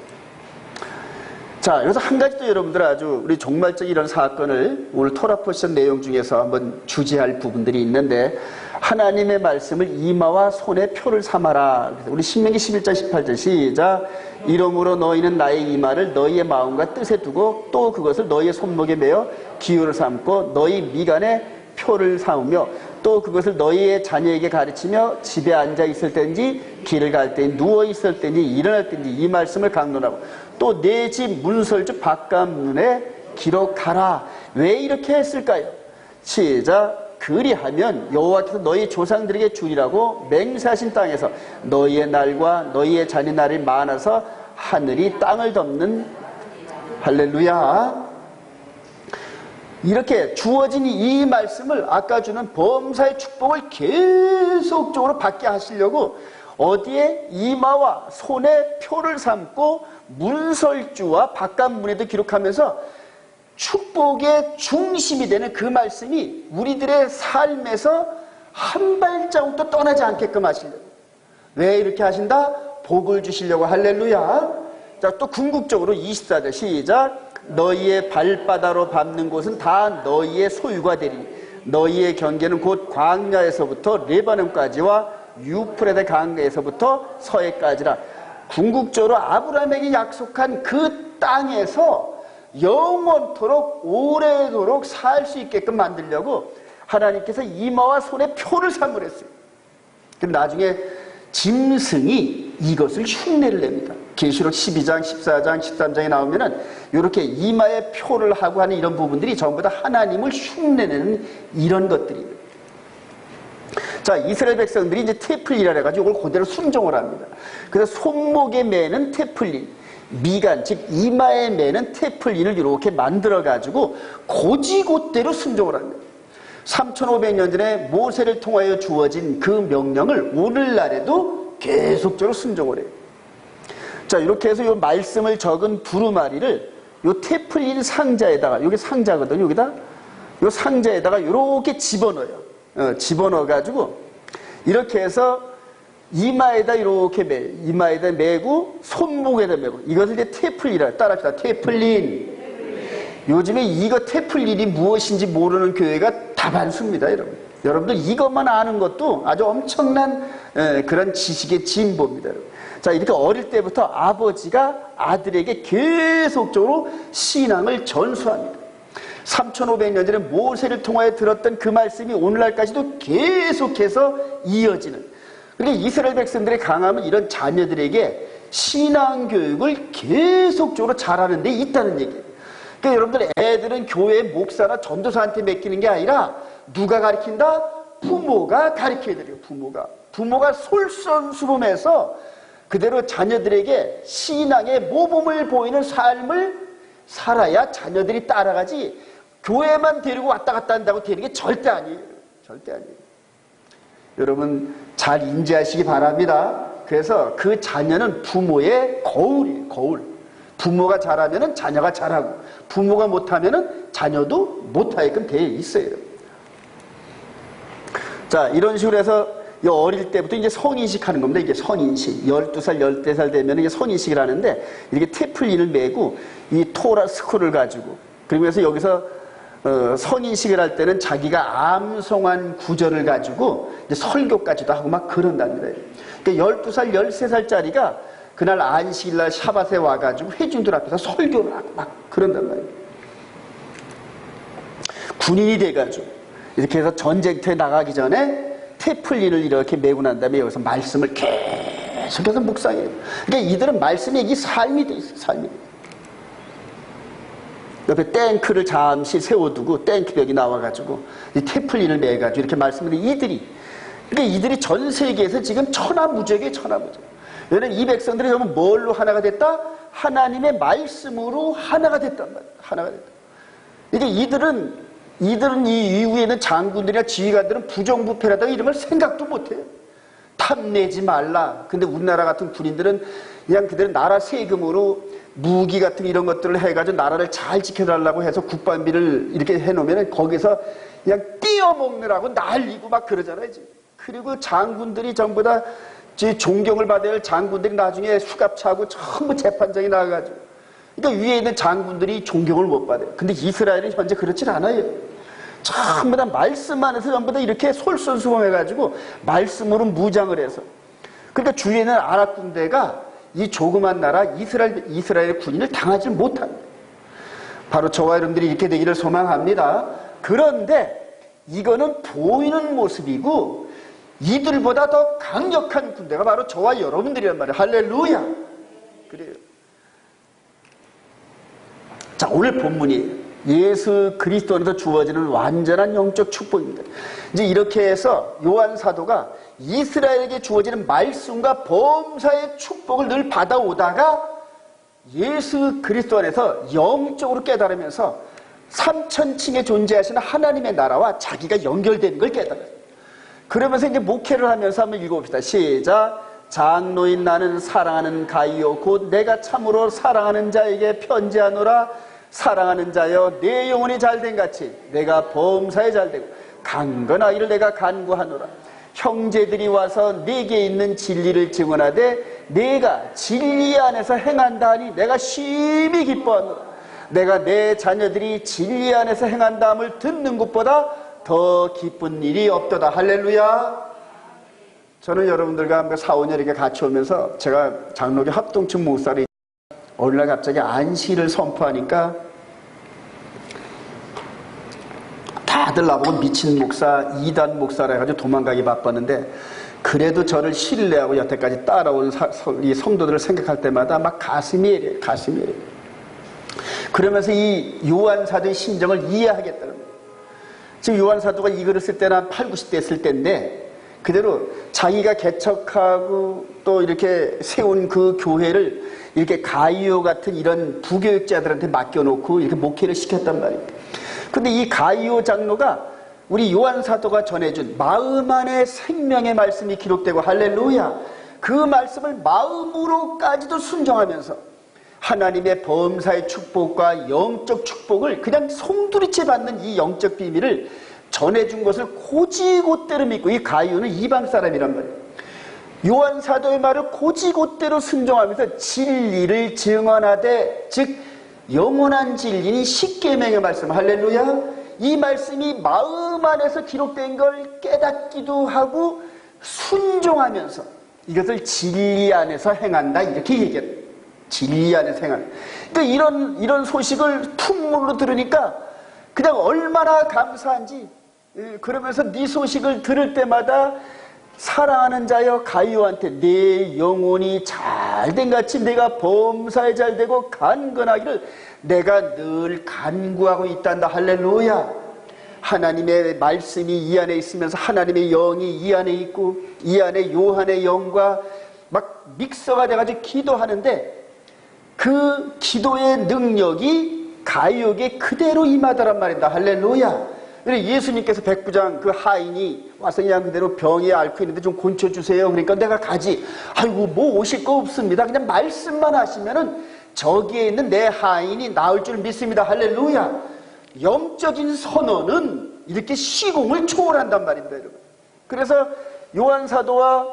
자, 여기서 한 가지 또 여러분들 아주 우리 종말적 이런 사건을 오늘 토라 포션 내용 중에서 한번 주제할 부분들이 있는데 하나님의 말씀을 이마와 손에 표를 삼아라. 우리 신명기 11장 18절 시작. 이러므로 너희는 나의 이마를 너희의 마음과 뜻에 두고 또 그것을 너희의 손목에 매어 기호를 삼고 너희 미간에 표를 삼으며 또 그것을 너희의 자녀에게 가르치며 집에 앉아 있을 때인지 길을 갈 때인지 누워 있을 때인지 일어날 때인지 이 말씀을 강론하고 또 내 집 문설주 바깥문에 기록하라. 왜 이렇게 했을까요? 시작. 그리하면 여호와께서 너희 조상들에게 주리라고 맹세하신 땅에서 너희의 날과 너희의 자녀 날이 많아서 하늘이 땅을 덮는 할렐루야. 이렇게 주어진 이 말씀을 아까 주는 범사의 축복을 계속적으로 받게 하시려고 어디에 이마와 손에 표를 삼고 문설주와 바깥문에도 기록하면서 축복의 중심이 되는 그 말씀이 우리들의 삶에서 한 발자국도 떠나지 않게끔 하시려고. 왜 이렇게 하신다? 복을 주시려고. 할렐루야. 자, 또 궁극적으로 24절 시작. 너희의 발바닥으로 밟는 곳은 다 너희의 소유가 되리니 너희의 경계는 곧 광야에서부터 레바논까지와 유프라데 강에서부터 서해까지라. 궁극적으로 아브라함에게 약속한 그 땅에서 영원토록 오래도록 살 수 있게끔 만들려고 하나님께서 이마와 손에 표를 삼으랬어요. 그럼 나중에 짐승이 이것을 흉내를 냅니다. 계시록 12장, 14장, 13장에 나오면은 이렇게 이마에 표를 하고 하는 이런 부분들이 전부 다 하나님을 흉내내는 이런 것들이에요. 자, 이스라엘 백성들이 이제 테플리라 해가지고 이걸 그대로 순종을 합니다. 그래서 손목에 매는 테플린, 미간, 즉 이마에 매는 테플린을 이렇게 만들어가지고 고지곧대로 순종을 합니다. 3500년 전에 모세를 통하여 주어진 그 명령을 오늘날에도 계속적으로 순종을 해요. 자, 이렇게 해서 이 말씀을 적은 두루마리를 이 테플린 상자에다가, 여기 상자거든요. 여기다, 이 상자에다가 이렇게 집어넣어요. 집어넣어가지고, 이렇게 해서 이마에다 이렇게 이마에다 매고, 손목에다 매고, 이것을 이제 테플린이라, 따라합시다. 테플린. 요즘에 이거 테플린이 무엇인지 모르는 교회가 다반수입니다, 여러분. 여러분들 이것만 아는 것도 아주 엄청난 그런 지식의 진보입니다, 여러분. 자, 이렇게 어릴 때부터 아버지가 아들에게 계속적으로 신앙을 전수합니다. 3500년 전에 모세를 통하여 들었던 그 말씀이 오늘날까지도 계속해서 이어지는. 그러니까 이스라엘 백성들의 강함은 이런 자녀들에게 신앙교육을 계속적으로 잘하는 데 있다는 얘기예요. 그러니까 여러분들 애들은 교회 목사나 전도사한테 맡기는 게 아니라 누가 가르친다? 부모가 가르쳐야 돼요. 부모가 솔선수범해서 그대로 자녀들에게 신앙의 모범을 보이는 삶을 살아야 자녀들이 따라가지, 교회만 데리고 왔다 갔다 한다고 되는 게 절대 아니에요. 절대 아니에요. 여러분 잘 인지하시기 바랍니다. 그래서 그 자녀는 부모의 거울이에요. 거울. 부모가 잘하면 자녀가 잘하고, 부모가 못하면 자녀도 못하게끔 되어 있어요. 자, 이런 식으로 해서 어릴 때부터 이제 선인식 하는 겁니다. 이게 선인식. 12살, 14살 되면 이게 선인식을 하는데, 이렇게 테플린을 메고 이 토라 스쿨을 가지고, 그러면서 여기서 선인식을 할 때는 자기가 암송한 구절을 가지고 이제 설교까지도 하고 막 그런답니다. 그러니까 12살, 13살짜리가 그날 안식일날 샤밧에 와가지고 회중들 앞에서 설교를 하고 막 그런단 말이에요. 군인이 돼가지고 이렇게 해서 전쟁터에 나가기 전에 테플린을 이렇게 메고 난 다음에 여기서 말씀을 계속해서 묵상해요. 그러니까 이들은 말씀에 이 삶이 돼 있어요. 삶이. 옆에 탱크를 잠시 세워두고 탱크벽이 나와가지고 이 테플린을 매가지고 이렇게 말씀을 해요. 그러니까 이들이 전 세계에서 지금 천하무적이에요. 천하무적. 왜냐면 이 백성들이 전부 뭘로 하나가 됐다? 하나님의 말씀으로 하나가 됐단 말이에요. 하나가 됐다. 그러니까 이들은 이 이후에는 장군들이나 지휘관들은 부정부패라다가 이런 걸 생각도 못해요. 탐내지 말라. 근데 우리나라 같은 군인들은 그냥 그대로 나라 세금으로 무기 같은 이런 것들을 해가지고 나라를 잘 지켜달라고 해서 국방비를 이렇게 해놓으면 거기서 그냥 띄어먹느라고 난리고 막 그러잖아요. 그리고 장군들이 전부 다 존경을 받아야 할 장군들이 나중에 수갑차고 전부 재판장에 나가가지고, 그러니까 위에 있는 장군들이 존경을 못 받아요. 근데 이스라엘은 현재 그렇진 않아요. 전부 다 말씀 안에서 전부 다 이렇게 솔선수범해가지고 말씀으로 무장을 해서, 그러니까 주위에 있는 아랍 군대가 이 조그만 나라 이스라엘 군인을 당하지 못합니다. 바로 저와 여러분들이 이렇게 되기를 소망합니다. 그런데 이거는 보이는 모습이고, 이들보다 더 강력한 군대가 바로 저와 여러분들이란 말이에요. 할렐루야. 그래요. 자, 오늘 본문이 예수 그리스도 안에서 주어지는 완전한 영적 축복입니다. 이제 이렇게 해서 요한 사도가 이스라엘에게 주어지는 말씀과 범사의 축복을 늘 받아오다가 예수 그리스도 안에서 영적으로 깨달으면서 삼천층에 존재하시는 하나님의 나라와 자기가 연결되는 걸 깨달아요. 그러면서 이제 목회를 하면서 한번 읽어봅시다. 시작. 장로인 나는 사랑하는 가이요 곧 내가 참으로 사랑하는 자에게 편지하노라. 사랑하는 자여 내 영혼이 잘된 같이 내가 범사에 잘되고 강건하기를 내가 간구하노라. 형제들이 와서 내게 있는 진리를 증언하되 내가 진리 안에서 행한다 하니 내가 심히 기뻐하노라. 내가 내 자녀들이 진리 안에서 행한다함을 듣는 것보다 더 기쁜 일이 없도다. 할렐루야. 저는 여러분들과 함께 4-5년 이렇게 같이 오면서 제가 장로교 합동층 목사를 어느 날 갑자기 안식일을 선포하니까 다들 나보고 미친 목사, 이단 목사라 해가지고 도망가기 바빴는데, 그래도 저를 신뢰하고 여태까지 따라온 이 성도들을 생각할 때마다 막 가슴이 애려요. 가슴이 애려요. 그러면서 이 요한 사도의 심정을 이해하겠다는 거예요. 지금 요한 사도가 이 글을 쓸 때는 한 8, 90대 쓸 때인데 그대로 자기가 개척하고 또 이렇게 세운 그 교회를 이렇게 가이오 같은 이런 부교육자들한테 맡겨놓고 이렇게 목회를 시켰단 말이에요. 근데 이 가이오 장로가 우리 요한 사도가 전해준 마음 안에 생명의 말씀이 기록되고 할렐루야, 그 말씀을 마음으로까지도 순종하면서 하나님의 범사의 축복과 영적 축복을 그냥 송두리째 받는 이 영적 비밀을 전해준 것을 고지곳대로 믿고, 이 가이오는 이방 사람이란 말이에요. 요한 사도의 말을 고지곳대로 순종하면서 진리를 증언하되, 즉 영원한 진리인 십계명의 말씀, 할렐루야, 이 말씀이 마음 안에서 기록된 걸 깨닫기도 하고 순종하면서 이것을 진리 안에서 행한다, 이렇게 얘기해요. 진리 안에서 행한다. 그러니까 이런 소식을 퉁물로 들으니까 그냥 얼마나 감사한지. 그러면서 네 소식을 들을 때마다 사랑하는 자여 가이오한테 내 영혼이 잘된 같이 내가 범사에 잘되고 간건하기를 내가 늘 간구하고 있단다, 할렐루야. 하나님의 말씀이 이 안에 있으면서 하나님의 영이 이 안에 있고 이 안에 요한의 영과 막 믹서가 돼가지고 기도하는데 그 기도의 능력이 가이오에게 그대로 임하더란 말입니다, 할렐루야. 예수님께서 백부장 그 하인이 와서 그냥 그대로 병에 앓고 있는데 좀 고쳐주세요. 그러니까 내가 가지. 아이고 뭐 오실 거 없습니다. 그냥 말씀만 하시면은 저기에 있는 내 하인이 나을 줄 믿습니다, 할렐루야. 영적인 선언은 이렇게 시공을 초월한단 말입니다, 여러분. 그래서 요한 사도와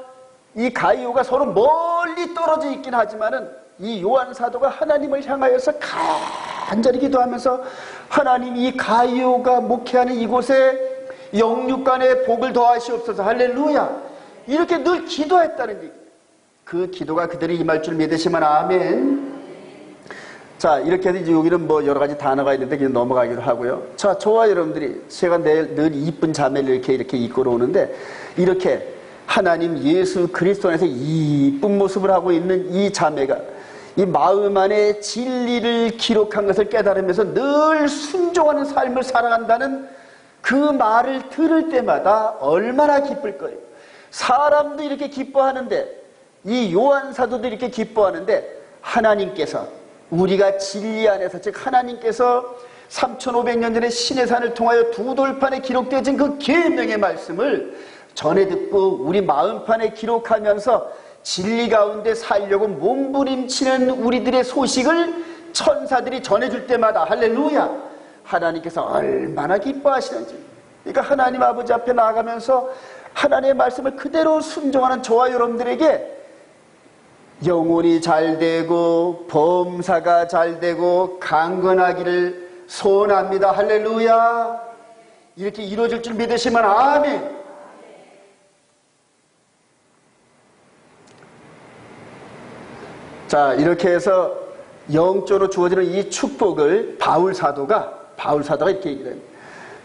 이 가이오가 서로 멀리 떨어져 있긴 하지만은 이 요한 사도가 하나님을 향하여서 간절히 기도하면서 하나님, 이 가이오가 목회하는 이곳에 영육간의 복을 더하시옵소서, 할렐루야, 이렇게 늘 기도했다는 얘기. 그 기도가 그들이 임할 줄 믿으시면 아멘. 자, 이렇게 해서 이제 여기는 뭐 여러 가지 단어가 있는데 그냥 넘어가기로 하고요. 자, 저와 여러분들이 제가 늘 이쁜 자매를 이렇게 이끌어 오는데 이렇게 하나님 예수 그리스도 안에서 이쁜 모습을 하고 있는 이 자매가 이 마음 안에 진리를 기록한 것을 깨달으면서 늘 순종하는 삶을 살아간다는 그 말을 들을 때마다 얼마나 기쁠 거예요. 사람도 이렇게 기뻐하는데, 이 요한 사도도 이렇게 기뻐하는데, 하나님께서 우리가 진리 안에서, 즉 하나님께서 3500년 전에 시내산을 통하여 두 돌판에 기록되어진 그 계명의 말씀을 전해 듣고 우리 마음판에 기록하면서 진리 가운데 살려고 몸부림치는 우리들의 소식을 천사들이 전해줄 때마다 할렐루야, 하나님께서 얼마나 기뻐하시는지. 그러니까 하나님 아버지 앞에 나아가면서 하나님의 말씀을 그대로 순종하는 저와 여러분들에게 영혼이 잘되고 범사가 잘되고 강건하기를 소원합니다, 할렐루야. 이렇게 이루어질 줄 믿으시면 아멘. 자, 이렇게 해서 영적으로 주어지는 이 축복을 바울 사도가 이렇게 얘기를 합니다.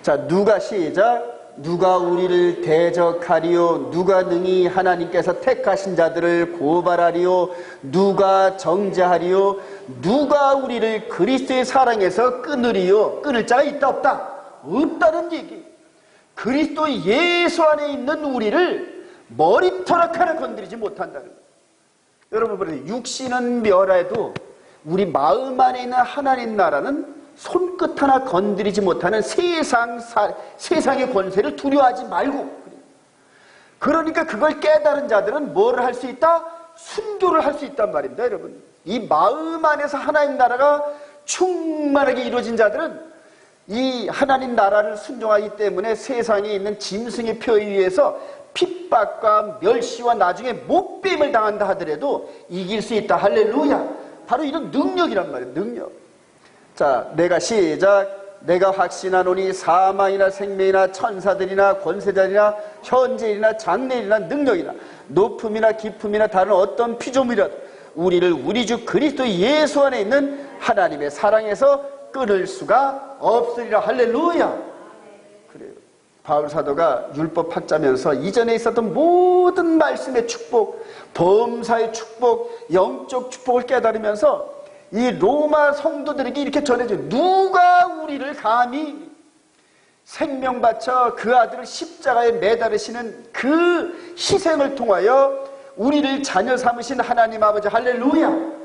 자, 누가 시작. 누가 우리를 대적하리요? 누가 능히 하나님께서 택하신 자들을 고발하리요? 누가 정죄하리요? 누가 우리를 그리스도의 사랑에서 끊으리요? 끊을 자가 있다 없다? 없다는 얘기. 그리스도 예수 안에 있는 우리를 머리털 하나 건드리지 못한다는 거예요. 여러분, 그래서 육신은 멸해도 우리 마음 안에 있는 하나님 나라는 손끝 하나 건드리지 못하는 세상의 권세를 두려워하지 말고. 그러니까 그걸 깨달은 자들은 뭐를 할 수 있다? 순교를 할 수 있단 말입니다, 여러분. 이 마음 안에서 하나님 나라가 충만하게 이루어진 자들은 이 하나님 나라를 순종하기 때문에 세상에 있는 짐승의 표에 의해서 핍박과 멸시와 나중에 목배임을 당한다 하더라도 이길 수 있다, 할렐루야. 바로 이런 능력이란 말이에요, 능력. 자, 내가 시작. 내가 확신하노니 사망이나 생명이나 천사들이나 권세자들이나 현재일이나 장래일이나 능력이나 높음이나 깊음이나 다른 어떤 피조물이라도 우리를 우리 주 그리스도 예수 안에 있는 하나님의 사랑에서 끊을 수가 없으리라, 할렐루야. 그래요. 바울 사도가 율법 학자면서 이전에 있었던 모든 말씀의 축복, 범사의 축복, 영적 축복을 깨달으면서 이 로마 성도들에게 이렇게 전해줘요. 누가 우리를 감히 생명 바쳐 그 아들을 십자가에 매달으시는 그 희생을 통하여 우리를 자녀 삼으신 하나님 아버지, 할렐루야.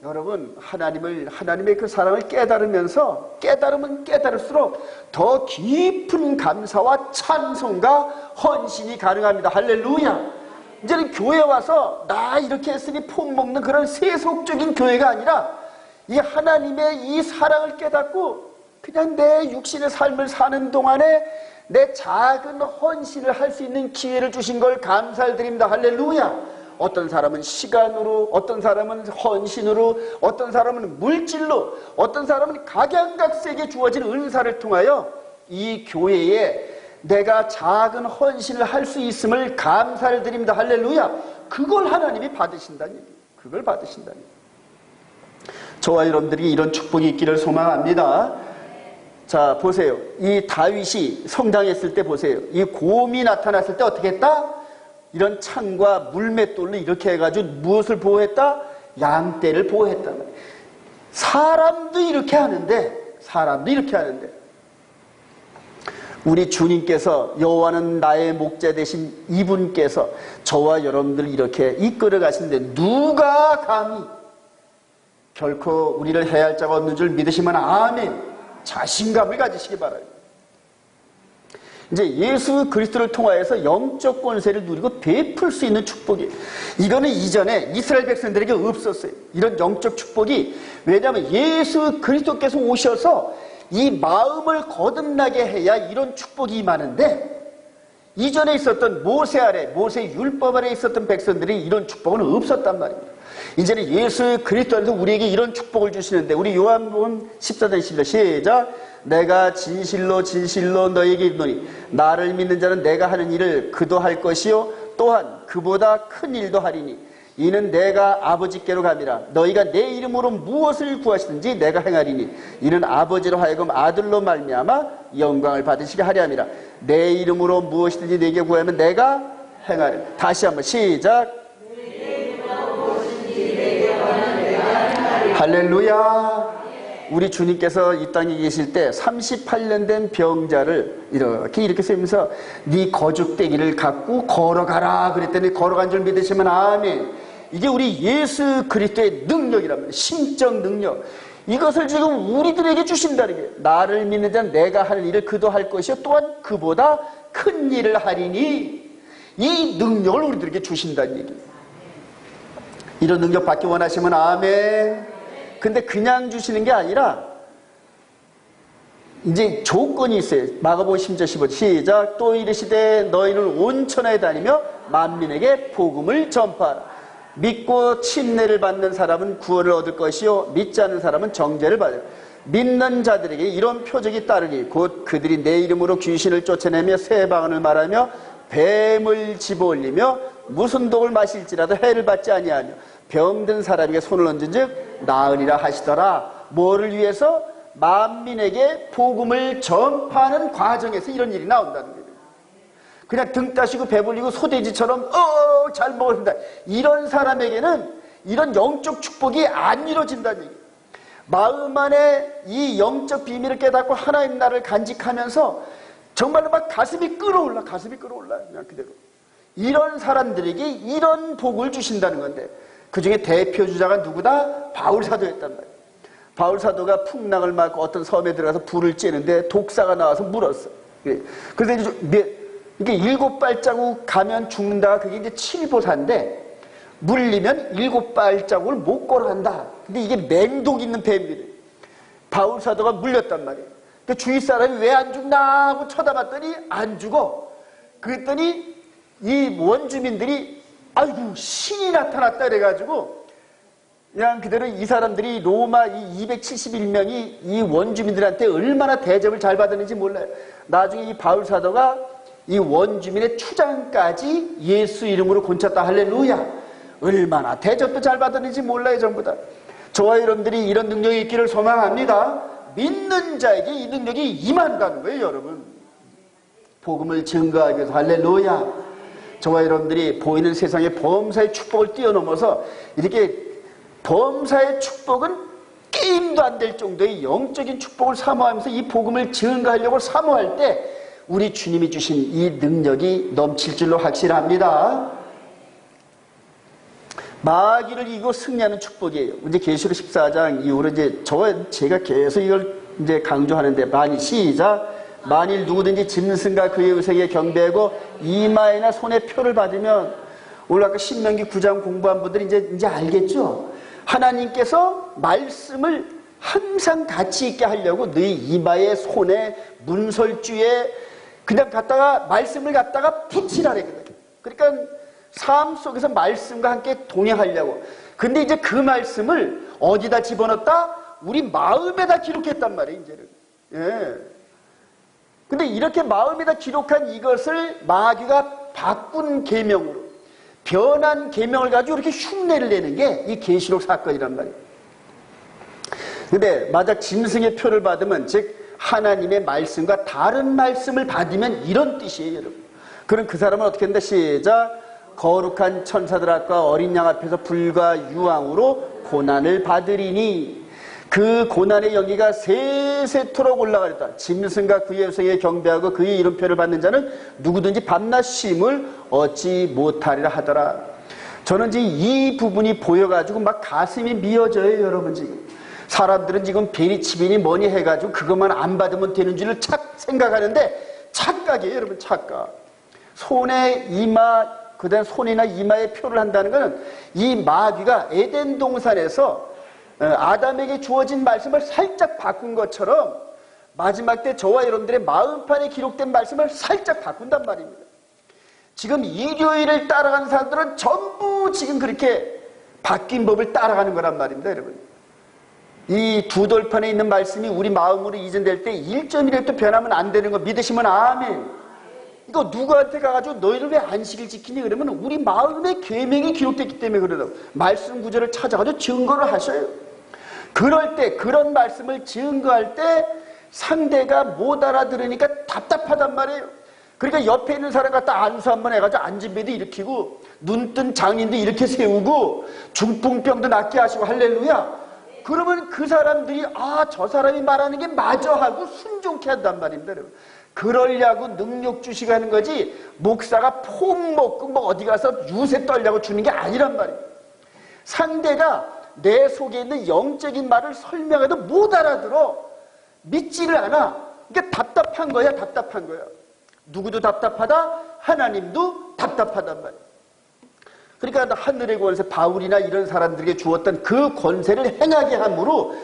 여러분, 하나님의 그 사랑을 깨달으면서 깨달으면 깨달을수록 더 깊은 감사와 찬송과 헌신이 가능합니다. 할렐루야. 이제는 교회 와서 나 이렇게 했으니 폼 먹는 그런 세속적인 교회가 아니라 이 하나님의 이 사랑을 깨닫고 그냥 내 육신의 삶을 사는 동안에 내 작은 헌신을 할 수 있는 기회를 주신 걸 감사를 드립니다. 할렐루야. 어떤 사람은 시간으로, 어떤 사람은 헌신으로, 어떤 사람은 물질로, 어떤 사람은 각양각색에 주어진 은사를 통하여 이 교회에 내가 작은 헌신을 할 수 있음을 감사를 드립니다. 할렐루야. 그걸 하나님이 받으신다는 얘기예요. 그걸 받으신다는 얘기예요. 저와 여러분들이 이런 축복이 있기를 소망합니다. 자, 보세요. 이 다윗이 성당에 있을 때 보세요. 이 곰이 나타났을 때 어떻게 했다? 이런 창과 물맷돌로 이렇게 해가지고 무엇을 보호했다? 양떼를 보호했다. 사람도 이렇게 하는데 우리 주님께서 여호와는 나의 목자 되신 이분께서 저와 여러분들 이렇게 이끌어 가시는데 누가 감히 결코 우리를 해할 자가 없는 줄 믿으시면 아멘. 자신감을 가지시기 바라요. 이제 예수 그리스도를 통하여서 영적 권세를 누리고 베풀 수 있는 축복이에요. 이거는 이전에 이스라엘 백성들에게 없었어요. 이런 영적 축복이. 왜냐하면 예수 그리스도께서 오셔서 이 마음을 거듭나게 해야 이런 축복이 임하는데, 이전에 있었던 모세 아래, 모세 율법 아래 있었던 백성들이 이런 축복은 없었단 말입니다. 이제는 예수 그리스도 안에서 우리에게 이런 축복을 주시는데, 우리 요한복음 14장 11절 시작. 내가 진실로 진실로 너에게 이르노니 나를 믿는 자는 내가 하는 일을 그도 할 것이요 또한 그보다 큰 일도 하리니 이는 내가 아버지께로 감이라. 너희가 내 이름으로 무엇을 구하시든지 내가 행하리니 이는 아버지로 하여금 아들로 말미암아 영광을 받으시게 하려 함이라. 내 이름으로 무엇이든지 내게 구하면 내가 행하리. 다시 한번 시작. 할렐루야. 우리 주님께서 이 땅에 계실 때 38년 된 병자를 이렇게 세우면서 네 거죽대기를 갖고 걸어가라 그랬더니 걸어간 줄 믿으시면 아멘. 이게 우리 예수 그리스도의 능력이란 말이에요. 심적 능력. 이것을 지금 우리들에게 주신다는 게, 나를 믿는 자는 내가 하는 일을 그도 할 것이요 또한 그보다 큰 일을 하리니, 이 능력을 우리들에게 주신다는 얘기예요. 이런 능력 받기 원하시면 아멘. 근데 그냥 주시는 게 아니라 이제 조건이 있어요. 마가복음 10장 15절 시작. 또 이르시되 너희는 온 천하에 다니며 만민에게 복음을 전파하라. 믿고 침례를 받는 사람은 구원을 얻을 것이요 믿지 않는 사람은 정죄를 받을. 믿는 자들에게 이런 표적이 따르니 곧 그들이 내 이름으로 귀신을 쫓아내며 새 방언을 말하며 뱀을 집어올리며 무슨 독을 마실지라도 해를 받지 아니하며 병든 사람에게 손을 얹은즉 나으리라 하시더라. 뭐를 위해서? 만민에게 복음을 전파하는 과정에서 이런 일이 나온다는 거예요. 그냥 등 따시고 배불리고 소돼지처럼 잘 먹었습니다, 이런 사람에게는 이런 영적 축복이 안 이루어진다는 얘기예요. 마음 안에 이 영적 비밀을 깨닫고 하나님 나라를 간직하면서 정말로 막 가슴이 끓어올라 그냥 그대로. 이런 사람들에게 이런 복을 주신다는 건데, 그 중에 대표 주자가 누구다? 바울 사도였단 말이에요. 바울 사도가 풍랑을 맞고 어떤 섬에 들어가서 불을 쬐는데 독사가 나와서 물었어. 그래서 이게 7발자국 가면 죽는다. 그게 이제 7보사인데 물리면 7발자국을 못 걸어간다. 근데 이게 맹독 있는 뱀이래. 바울 사도가 물렸단 말이에요. 그 주위 사람이 왜 안 죽나 하고 쳐다봤더니 안 죽어. 그랬더니 이 원주민들이 아이고 신이 나타났다 그래가지고 그냥 그대로 이 사람들이 로마 이 271명이 이 원주민들한테 얼마나 대접을 잘 받았는지 몰라요. 나중에 이 바울 사도가 이 원주민의 추장까지 예수 이름으로 곤쳤다. 할렐루야. 얼마나 대접도 잘 받았는지 몰라요. 전부 다. 저와 여러분들이 이런 능력이 있기를 소망합니다. 믿는 자에게 이 능력이 임한다는 거예요. 여러분, 복음을 증거하기 위해서. 할렐루야. 저와 여러분들이 보이는 세상의 범사의 축복을 뛰어넘어서 이렇게 범사의 축복은 게임도 안 될 정도의 영적인 축복을 사모하면서 이 복음을 증거하려고 사모할 때 우리 주님이 주신 이 능력이 넘칠 줄로 확신합니다. 마귀를 이기고 승리하는 축복이에요. 이제 계시록 14장 이후로 이제 제가 계속 이걸 이제 강조하는데, 만일 누구든지 짐승과 그의 의색에 경배하고 이마에나 손에 표를 받으면, 오늘 아까 신명기 9장 공부한 분들이 이제 알겠죠? 하나님께서 말씀을 항상 가치 있게 하려고 너희 이마에, 손에, 문설주에 그냥 말씀을 갖다가 붙이라 그랬거든요. 그러니까 삶 속에서 말씀과 함께 동행하려고. 근데 이제 그 말씀을 어디다 집어넣었다? 우리 마음에다 기록했단 말이에요, 이제는. 예. 근데 이렇게 마음에다 기록한 이것을 마귀가 바꾼 계명으로, 변한 계명을 가지고 이렇게 흉내를 내는 게 이 계시록 사건이란 말이에요. 근데 만약 짐승의 표를 받으면, 즉 하나님의 말씀과 다른 말씀을 받으면 이런 뜻이에요, 여러분. 그럼 그 사람은 어떻게 한다? 시작. 거룩한 천사들 앞과 어린 양 앞에서 불과 유황으로 고난을 받으리니 그 고난의 연기가 세세토록 올라가렸다. 짐승과 그의 의색에 경배하고 그의 이름표를 받는 자는 누구든지 밤낮 쉼을 얻지 못하리라 하더라. 저는 지금 이 부분이 보여가지고 막 가슴이 미어져요, 여러분. 지금 사람들은 지금 베리치빈이 뭐니 해가지고 그것만 안 받으면 되는 줄을 생각하는데 착각이에요, 여러분. 착각. 손에 이마, 그다음 손이나 이마에 표를 한다는 것은 이 마귀가 에덴 동산에서 아담에게 주어진 말씀을 살짝 바꾼 것처럼 마지막 때 저와 여러분들의 마음판에 기록된 말씀을 살짝 바꾼단 말입니다. 지금 일요일을 따라가는 사람들은 전부 지금 그렇게 바뀐 법을 따라가는 거란 말입니다, 여러분. 이 두 돌판에 있는 말씀이 우리 마음으로 이전될 때 1.1도 변하면 안 되는 거 믿으시면 아멘. 이거 누구한테 가가지고 너희를 왜 안식일 지키니? 그러면 우리 마음의 계명이 기록됐기 때문에 그러다고 말씀 구절을 찾아가지고 증거를 하셔요. 그럴 때, 그런 말씀을 증거할 때 상대가 못 알아들으니까 답답하단 말이에요. 그러니까 옆에 있는 사람 갖다 안수 한번 해가지고 안진배도 일으키고 눈뜬 장인도 이렇게 세우고 중풍병도 낫게 하시고 할렐루야. 그러면 그 사람들이 저 사람이 말하는 게 맞아 하고 순종케 한단 말입니다, 여러분. 그러려고 능력 주시고 하는 거지, 목사가 폼 먹고 뭐 어디 가서 유세 떨려고 주는 게 아니란 말이에요. 상대가 내 속에 있는 영적인 말을 설명해도 못 알아들어. 믿지를 않아. 그러니까 답답한 거야, 답답한 거야. 누구도 답답하다, 하나님도 답답하단 말이에요. 그러니까 하늘의 권세, 바울이나 이런 사람들에게 주었던 그 권세를 행하게 함으로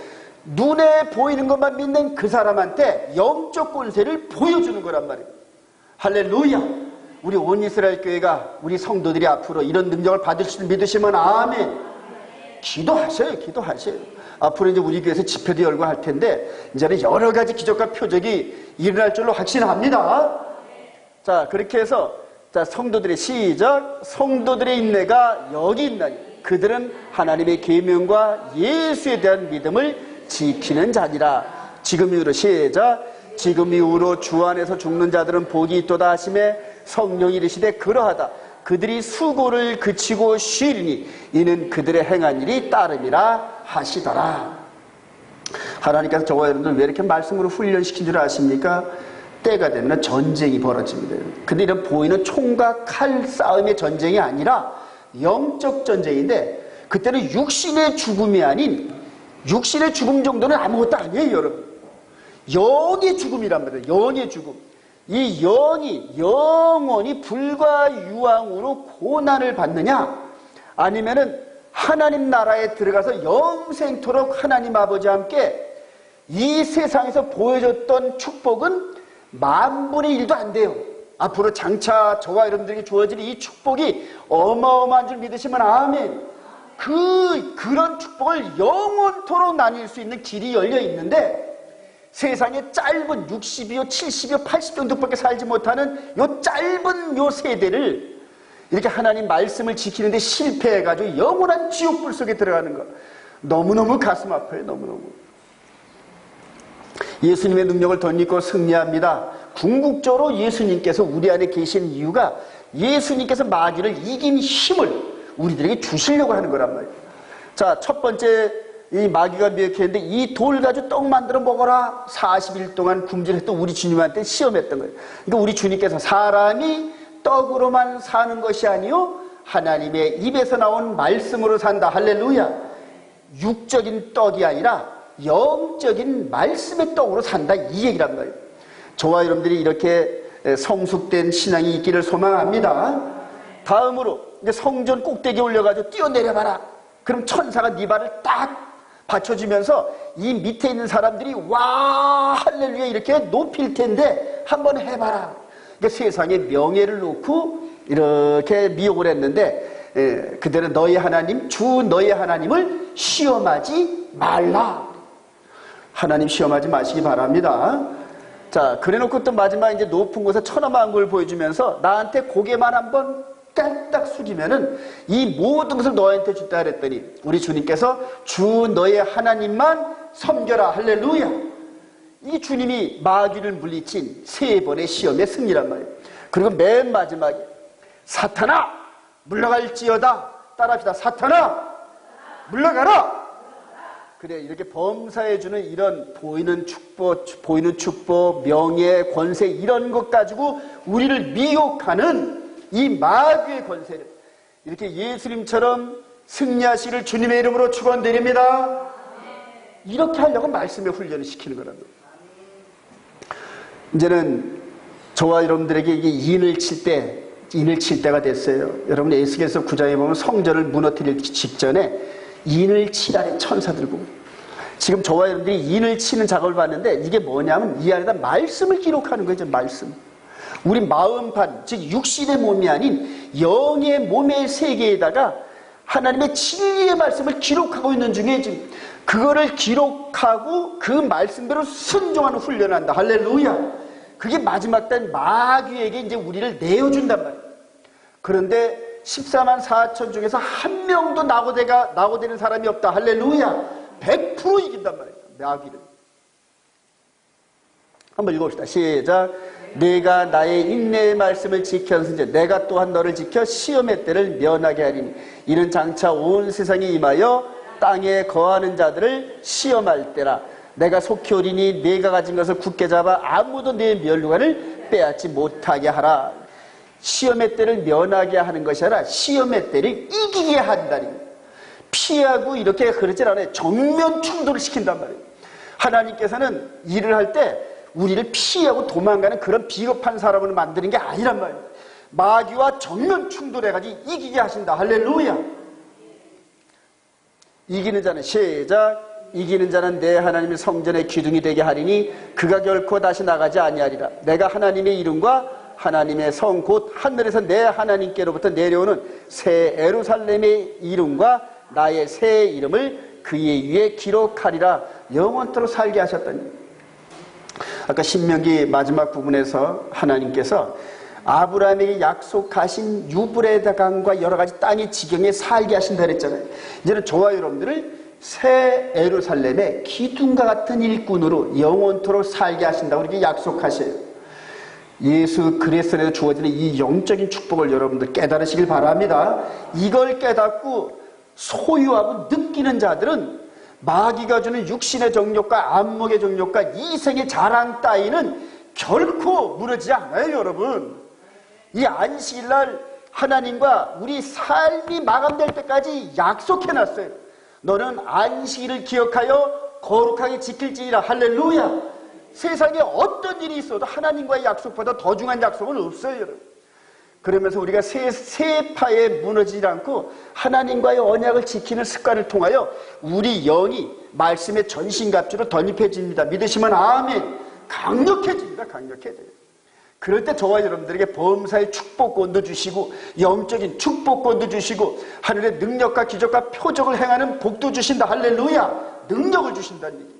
눈에 보이는 것만 믿는 그 사람한테 영적 권세를 보여주는 거란 말이에요. 할렐루야. 우리 온 이스라엘 교회가, 우리 성도들이 앞으로 이런 능력을 받을 줄 믿으시면 아멘. 기도하셔요, 기도하셔요. 앞으로 이제 우리 교회에서 집회도 열고 할 텐데 이제는 여러 가지 기적과 표적이 일어날 줄로 확신합니다. 자, 그렇게 해서 자, 성도들의 시작. 성도들의 인내가 여기 있나니 그들은 하나님의 계명과 예수에 대한 믿음을 지키는 자니라. 지금 이후로 시작. 지금 이후로 주 안에서 죽는 자들은 복이 있도다 하시매 성령이 이르시되 그러하다. 그들이 수고를 그치고 쉬리니 이는 그들의 행한 일이 따름이라 하시더라. 하나님께서 저와 여러분들 왜 이렇게 말씀으로 훈련시킨 줄 아십니까? 때가 되면 전쟁이 벌어집니다. 근데 이런 보이는 총과 칼 싸움의 전쟁이 아니라 영적 전쟁인데, 그때는 육신의 죽음이 아닌, 육신의 죽음 정도는 아무것도 아니에요, 여러분. 영의 죽음이란 말이에요. 영의 죽음. 이 영원히 불과 유황으로 고난을 받느냐, 아니면은 하나님 나라에 들어가서 영생토록 하나님 아버지와 함께 이 세상에서 보여줬던 축복은 만분의 1도 안 돼요. 앞으로 장차 저와 여러분들에게 주어질 이 축복이 어마어마한 줄 믿으시면 아멘. 그런 축복을 영원토록 나눌 수 있는 길이 열려 있는데, 세상에 짧은 60이요, 70이요, 80 정도밖에 살지 못하는 요 짧은 요 세대를 이렇게 하나님 말씀을 지키는데 실패해가지고 영원한 지옥불 속에 들어가는 거, 너무너무 가슴 아파요. 너무너무. 예수님의 능력을 덧입고 승리합니다. 궁극적으로 예수님께서 우리 안에 계신 이유가 예수님께서 마귀를 이긴 힘을 우리들에게 주시려고 하는 거란 말이에요. 자, 첫 번째 이 마귀가 미혹했는데 이 돌 가지고 떡 만들어 먹어라. 40일 동안 굶주렸던 우리 주님한테 시험했던 거예요. 그러니까 우리 주님께서 사람이 떡으로만 사는 것이 아니요 하나님의 입에서 나온 말씀으로 산다. 할렐루야. 육적인 떡이 아니라 영적인 말씀의 떡으로 산다, 이 얘기란 말이에요. 저와 여러분들이 이렇게 성숙된 신앙이 있기를 소망합니다. 다음으로 이제 성전 꼭대기에 올려가지고 뛰어내려봐라. 그럼 천사가 네 발을 딱 받쳐주면서 이 밑에 있는 사람들이 와 할렐루야 이렇게 높일 텐데 한번 해봐라. 그러니까 세상에 명예를 놓고 이렇게 미혹을 했는데 그들은 너희 하나님 주 너희 하나님을 시험하지 말라. 하나님 시험하지 마시기 바랍니다. 자, 그래놓고 또 마지막 이제 높은 곳에 천하만국을 보여주면서 나한테 고개만 한번 깔딱 숙이면은 이 모든 것을 너한테 줬다 그랬더니 우리 주님께서 주 너의 하나님만 섬겨라. 할렐루야. 이 주님이 마귀를 물리친 3번의 시험의 승리란 말이에요. 그리고 맨 마지막에 사탄아 물러갈지어다. 따라합시다. 사탄아 물러가라. 그래, 이렇게 범사해주는 이런 보이는 축복, 명예, 권세 이런 것 가지고 우리를 미혹하는 이 마귀의 권세를 이렇게 예수님처럼 승리하시기를 주님의 이름으로 축원드립니다. 이렇게 하려고 말씀의 훈련을 시키는 거랍니다. 이제는 저와 여러분들에게 이게 인을 칠 때가 됐어요. 여러분 에스겔서 9장에 보면 성전을 무너뜨릴 직전에 인을 치라래 천사들 보고. 지금 저와 여러분들이 인을 치는 작업을 봤는데 이게 뭐냐면 이 안에다 말씀을 기록하는 거죠. 말씀. 우리 마음판, 즉 육신의 몸이 아닌 영의 몸의 세계에다가 하나님의 진리의 말씀을 기록하고 있는 중에 지금 그거를 기록하고 그 말씀대로 순종하는 훈련을 한다. 할렐루야. 그게 마지막 때 마귀에게 이제 우리를 내어준단 말이에요. 그런데 14만 4천 중에서 한 명도 낙오되는 사람이 없다. 할렐루야. 100% 이긴단 말이에요. 마귀를. 한번 읽어봅시다. 시작. 내가 나의 인내의 말씀을 지켰으니 내가 또한 너를 지켜 시험의 때를 면하게 하리니 이는 장차 온 세상에 임하여 땅에 거하는 자들을 시험할 때라. 내가 속히 오리니 내가 가진 것을 굳게 잡아 아무도 내 면류관을 빼앗지 못하게 하라. 시험의 때를 면하게 하는 것이 아니라 시험의 때를 이기게 한다니. 피하고 이렇게 그러질 않아요. 정면 충돌을 시킨단 말이에요. 하나님께서는 일을 할 때 우리를 피하고 도망가는 그런 비겁한 사람을 만드는 게 아니란 말이에요. 마귀와 정면 충돌해가지고 이기게 하신다. 할렐루야. 이기는 자는 시작. 이기는 자는 내 하나님의 성전의 기둥이 되게 하리니 그가 결코 다시 나가지 아니하리라. 내가 하나님의 이름과 하나님의 성 곧 하늘에서 내 하나님께로부터 내려오는 새 예루살렘의 이름과 나의 새 이름을 그의 위에 기록하리라. 영원토록 살게 하셨더니. 아까 신명기 마지막 부분에서 하나님께서 아브라함에게 약속하신 유브라데 강과 여러 가지 땅의 지경에 살게 하신다 그랬잖아요. 이제는 저와 여러분들을 새 예루살렘의 기둥과 같은 일꾼으로 영원토록 살게 하신다고 이렇게 약속하셔요. 예수 그리스도에서 주어지는 이 영적인 축복을 여러분들 깨달으시길 바랍니다. 이걸 깨닫고 소유하고 느끼는 자들은 마귀가 주는 육신의 정욕과 안목의 정욕과 이생의 자랑 따위는 결코 무너지지 않아요. 여러분, 이 안식일날 하나님과 우리 삶이 마감될 때까지 약속해놨어요. 너는 안식일을 기억하여 거룩하게 지킬지니라. 할렐루야. 세상에 어떤 일이 있어도 하나님과의 약속보다 더 중요한 약속은 없어요. 여러분. 그러면서 우리가 세파에 무너지지 않고 하나님과의 언약을 지키는 습관을 통하여 우리 영이 말씀의 전신갑주로 덧입혀집니다. 믿으시면 아멘. 강력해집니다. 강력해져요. 그럴 때 저와 여러분들에게 범사의 축복권도 주시고 영적인 축복권도 주시고 하늘의 능력과 기적과 표적을 행하는 복도 주신다. 할렐루야. 능력을 주신다는 얘기입니다.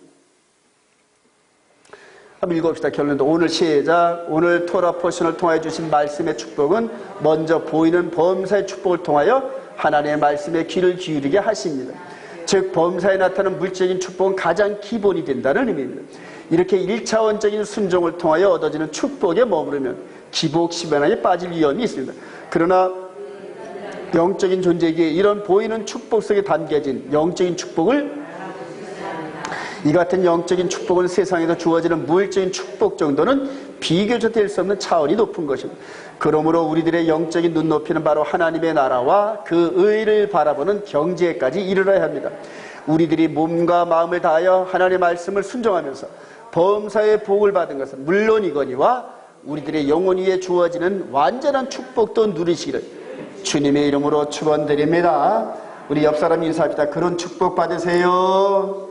한번 읽어봅시다. 결론도 오늘 시작. 오늘 토라 포션을 통하여 주신 말씀의 축복은 먼저 보이는 범사의 축복을 통하여 하나님의 말씀에 귀를 기울이게 하십니다. 즉 범사에 나타나는 물질적인 축복은 가장 기본이 된다는 의미입니다. 이렇게 1차원적인 순종을 통하여 얻어지는 축복에 머무르면 기복신앙에 빠질 위험이 있습니다. 그러나 영적인 존재에게 이런 보이는 축복 속에 담겨진 영적인 축복을, 이 같은 영적인 축복은 세상에서 주어지는 물질적인 축복 정도는 비교적 될 수 없는 차원이 높은 것입니다. 그러므로 우리들의 영적인 눈높이는 바로 하나님의 나라와 그 의를 바라보는 경지에까지 이르러야 합니다. 우리들이 몸과 마음을 다하여 하나님의 말씀을 순종하면서 범사의 복을 받은 것은 물론이거니와 우리들의 영혼 위에 주어지는 완전한 축복도 누리시기를 주님의 이름으로 축원드립니다. 우리 옆사람 인사합시다. 그런 축복 받으세요.